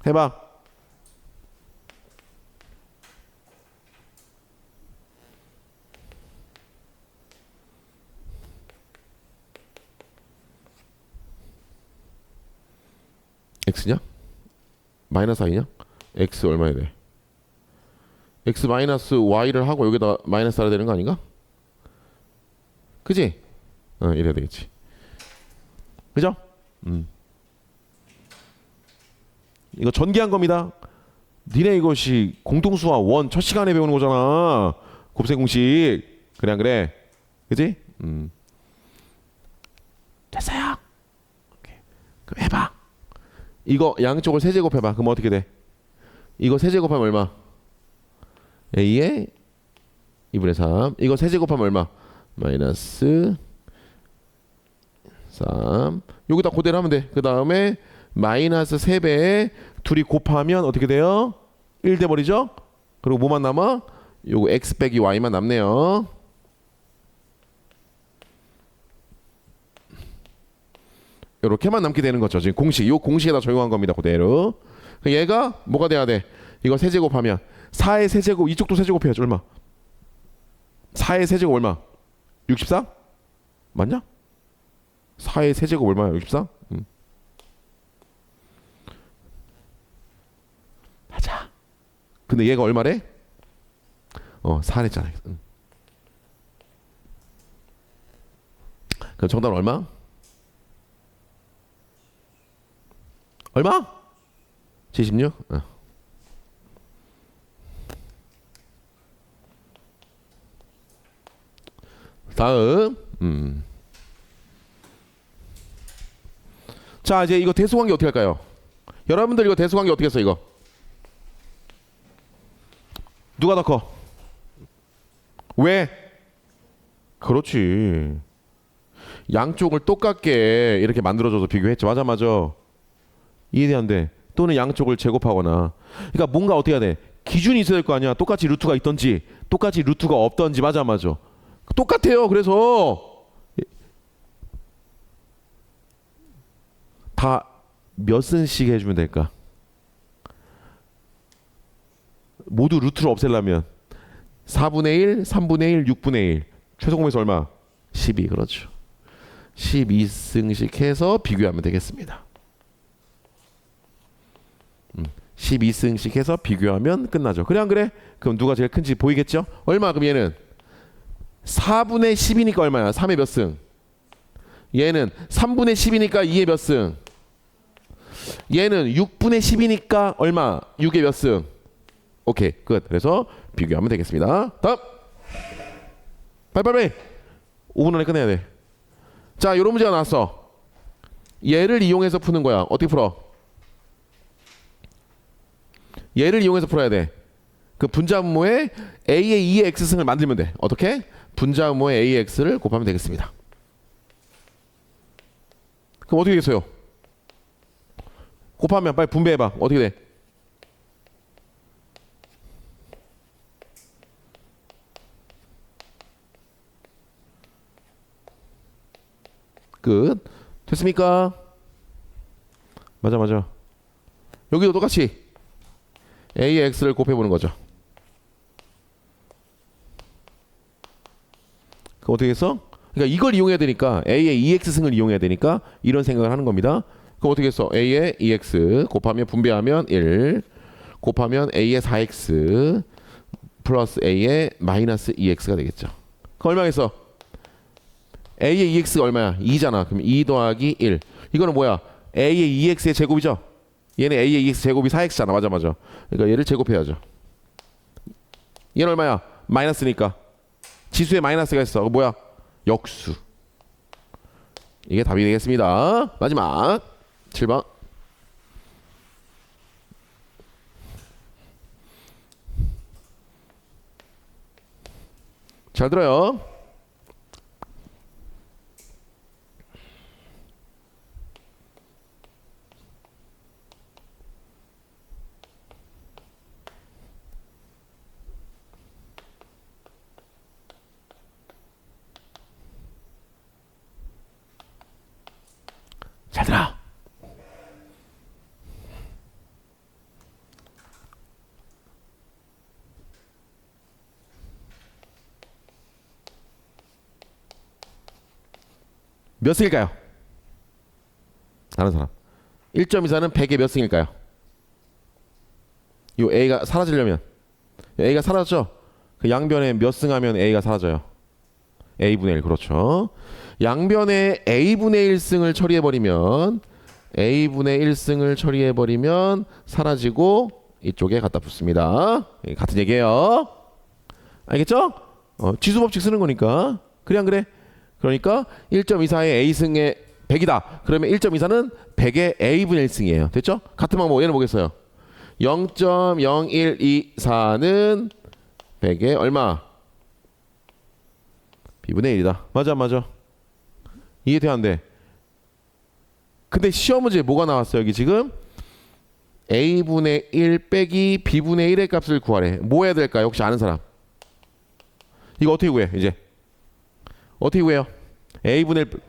Speaker 1: 해봐. x냐? 마이너스 i냐? x 얼마야 돼? x 마이너스 y를 하고 여기다 마이너스 알아야 되는 거 아닌가? 그지? 이래야 되겠지. 그죠? 이거 전개한 겁니다. 니네 이것이 공통수와 원 첫 시간에 배우는 거잖아. 곱셈 공식. 그래 안 그래? 그지? 됐어요. 오케이. 그럼 해봐. 이거 양쪽을 세제곱 해봐. 그럼 어떻게 돼? 이거 세제곱하면 얼마? A에 2분의 3. 이거 세제곱하면 얼마? 마이너스 3. 여기다 그대로 하면 돼. 그 다음에 마이너스 3배에 둘이 곱하면 어떻게 돼요? 1 돼버리죠? 그리고 뭐만 남아? 요거 x 빼기 y만 남네요. 요렇게만 남게 되는 거죠. 지금 공식, 요 공식에다 적용한 겁니다. 그대로. 얘가 뭐가 돼야 돼? 이거 세제곱하면 4의 세제곱, 이쪽도 세제곱해야지. 얼마? 4의 세제곱 얼마? 64? 맞냐? 4의 세제곱 얼마야? 64? 맞아. 근데 얘가 얼마래? 4랬잖아. 그럼 정답은 얼마? 얼마? 76? 다음. 자, 이제 이거 대수관계 어떻게 할까요? 여러분들 이거 대수관계 어떻게 했어 이거? 누가 더 커? 왜? 그렇지. 양쪽을 똑같게 이렇게 만들어줘서 비교했지. 맞아 맞아. 이해돼 안 돼? 또는 양쪽을 제곱하거나. 그러니까 뭔가 어떻게 해야 돼? 기준이 있어야 될 거 아니야. 똑같이 루트가 있던지 똑같이 루트가 없던지. 맞아 맞아. 똑같아요. 그래서 다 몇 승씩 해주면 될까? 모두 루트를 없애려면 4분의 1, 3분의 1, 6분의 1. 최소공에서 얼마? 12. 그렇죠. 12승씩 해서 비교하면 되겠습니다. 12승씩 해서 비교하면 끝나죠. 그래 안 그래? 그럼 누가 제일 큰지 보이겠죠? 얼마? 그럼 얘는 4분의 10이니까 얼마야? 3의 몇 승? 얘는 3분의 10이니까 2의 몇 승? 얘는 6분의 10이니까 얼마? 6의 몇 승? 오케이 끝. 그래서 비교하면 되겠습니다. 다음 빨리빨리 5분 안에 끝내야 돼. 자, 요런 문제가 나왔어. 얘를 이용해서 푸는 거야. 어떻게 풀어? 얘를 이용해서 풀어야 돼. 그 분자분모에 A의 2의 X승을 만들면 돼. 어떻게? 분자분모에 A의 X를 곱하면 되겠습니다. 그럼 어떻게 되겠어요? 곱하면 빨리 분배해봐. 어떻게 돼? 끝. 됐습니까? 맞아. 여기도 똑같이 A의 X를 곱해보는 거죠. 그럼 어떻게 했어? 그러니까 이걸 이용해야 되니까 A의 EX승을 이용해야 되니까 이런 생각을 하는 겁니다. 그럼 어떻게 했어? A의 EX 곱하면 분배하면 1 곱하면 A의 4X 플러스 A의 마이너스 EX가 되겠죠. 그럼 얼마겠어? A의 EX가 얼마야? 2잖아. 그럼 2 더하기 1. 이거는 뭐야? A의 EX의 제곱이죠? 얘는 A의 EX 제곱이 4X잖아. 맞아. 그러니까 얘를 제곱해야죠. 얘는 얼마야? 마이너스니까. 지수에 마이너스가 있어. 뭐야? 역수. 이게 답이 되겠습니다. 마지막 7번. 잘 들어요. 잘 들어. 몇 승일까요? 다른 사람. 1.24는 100의 몇 승일까요? 이 A가 사라지려면 A가 사라졌죠? 그 양변에 몇 승하면 A가 사라져요? A분의 1. 그렇죠. 양변에 A분의 1승을 처리해버리면 A분의 1승을 처리해버리면 사라지고 이쪽에 갖다 붙습니다. 같은 얘기예요. 알겠죠? 지수법칙 쓰는 거니까. 그래 안 그래? 그러니까 1.24의 A승의 100이다. 그러면 1.24는 100의 A분의 1승이에요. 됐죠? 같은 방법 얘는 뭐겠어요? 0.0124는 100의 얼마? B분의 1이다. 맞아. 이해돼 안 돼? 근데 시험 문제에 뭐가 나왔어요? 여기 지금 A분의 1 빼기 B분의 1의 값을 구하래. 뭐 해야 될까요? 혹시 아는 사람? 이거 어떻게 구해? 이제 어떻게 구해요? A분의 1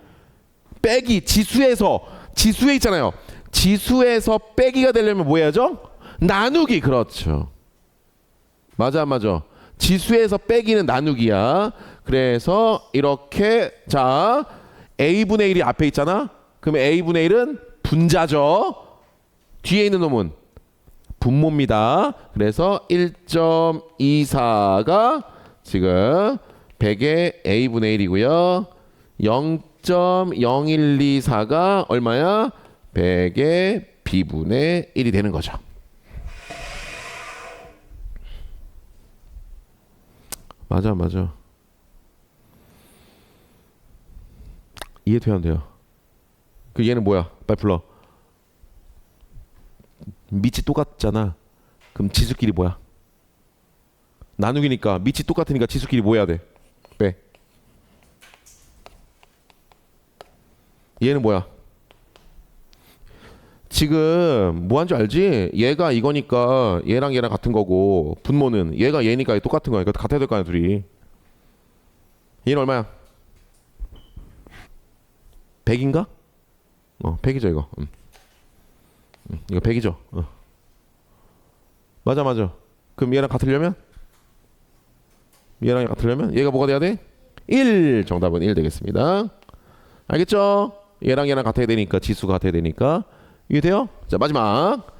Speaker 1: 빼기 지수에 있잖아요. 지수에서 빼기가 되려면 뭐 해야죠? 나누기. 그렇죠. 맞아. 지수에서 빼기는 나누기야. 그래서 이렇게 자 A분의 1이 앞에 있잖아. 그러면 A분의 1은 분자죠. 뒤에 있는 놈은 분모입니다. 그래서 1.24가 지금 100의 A분의 1이고요. 0.0124가 얼마야? 100의 B분의 1이 되는 거죠. 맞아. 이해돼야 돼요. 그 얘는 뭐야? 빨리 불러. 밑이 똑같잖아. 그럼 지수끼리 뭐야? 나누기니까 밑이 똑같으니까 지수끼리 뭐 해야 돼? 빼. 얘는 뭐야? 지금 뭐 한 줄 알지? 얘가 이거니까 얘랑 같은 거고 분모는 얘가 얘니까 똑같은 거니까 같아야 될 거 아니야 둘이. 얘는 얼마야? 100인가? 100이죠 이거. 이거 100이죠. 맞아. 그럼 얘랑 같으려면 얘가 뭐가 돼야 돼? 1. 정답은 1 되겠습니다. 알겠죠? 얘랑 같아야 되니까 지수가 같아야 되니까. 이해돼요? 자 마지막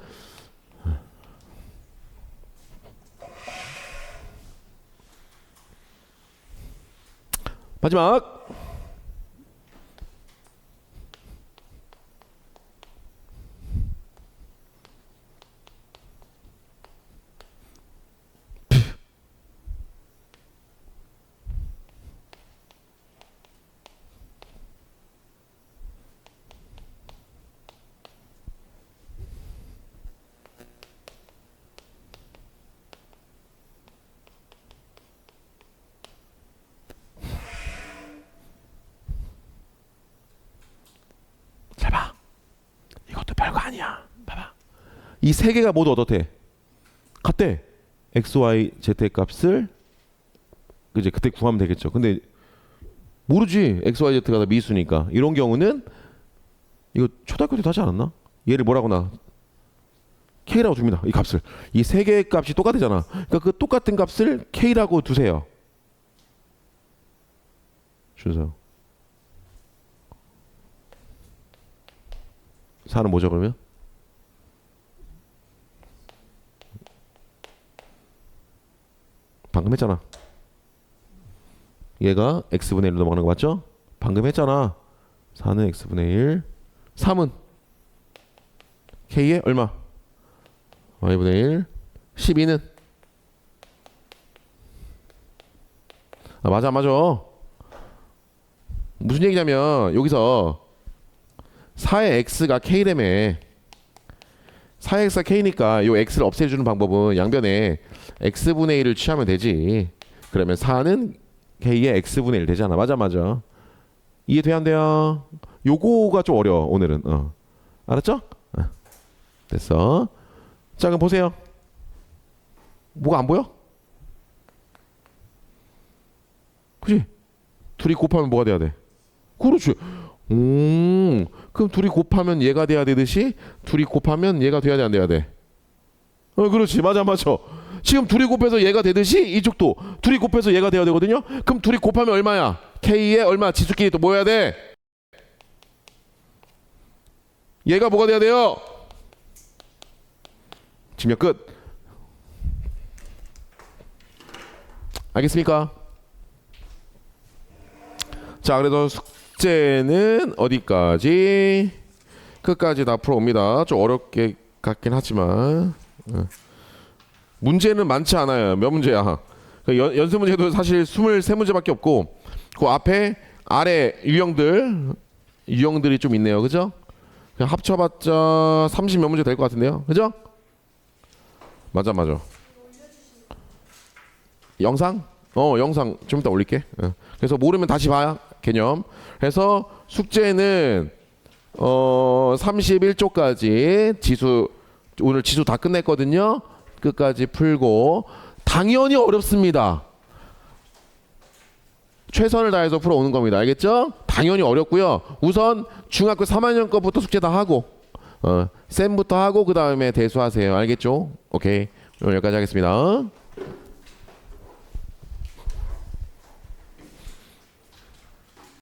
Speaker 1: 잘 봐. 이것도 별거 아니야. 봐봐. 이 세 개가 모두 어떻대? 같대. x, y, z 값을 그제 그때 구하면 되겠죠. 근데 모르지. XYZ가 다 미수니까. 이런 경우는 이거 초등학교 때도 하지 않았나? 얘를 뭐라고 나 K라고 줍니다. 이 값을. 이 세 개의 값이 똑같잖아. 그러니까 그 똑같은 값을 K라고 두세요. 준서. 4는 뭐죠 그러면? 방금 했잖아. 얘가 x분의 1로 넘어가는 거 맞죠? 방금 했잖아. 4는 x분의 1. 3은 k의 얼마? y분의 1. 12는 맞아. 무슨 얘기냐면 여기서 4의 x가 k라며. 4의 x가 k니까 요 x를 없애주는 방법은 양변에 x분의 1을 취하면 되지. 그러면 4는 k의 x분의 1 되잖아. 맞아. 이해돼야 안 돼요? 요거가 좀 어려워 오늘은. 알았죠? 됐어. 자 그럼 보세요. 뭐가 안 보여? 그치? 둘이 곱하면 뭐가 돼야 돼? 그렇지. 그럼 둘이 곱하면 얘가 돼야 되듯이 둘이 곱하면 얘가 돼야 돼 안 돼야 돼? 그렇지. 맞아. 지금 둘이 곱해서 얘가 되듯이 이쪽도 둘이 곱해서 얘가 돼야 되거든요. 그럼 둘이 곱하면 얼마야? K의 얼마? 지수끼리 또 뭐 해야 돼? 얘가 뭐가 돼야 돼요? 증명 끝. 알겠습니까? 자 그래서 숙제는 어디까지? 끝까지 다 풀어옵니다. 좀 어렵게 같긴 하지만 문제는 많지 않아요. 몇 문제야? 연습 문제도 사실 23문제밖에 없고 그 앞에 아래 유형들이 좀 있네요. 그죠? 그냥 합쳐봤자 30몇 문제 될 것 같은데요. 그죠? 맞아. 영상? 영상 좀 이따 올릴게. 그래서 모르면 다시 봐야 개념. 그래서 숙제는 31쪽까지 지수 오늘 지수 다 끝냈거든요. 끝까지 풀고 당연히 어렵습니다. 최선을 다해서 풀어오는 겁니다. 알겠죠? 당연히 어렵고요. 우선 중학교 3학년 거부터 숙제 다 하고 쌤부터 하고 그 다음에 대수하세요. 알겠죠? 오케이. 오늘 여기까지 하겠습니다.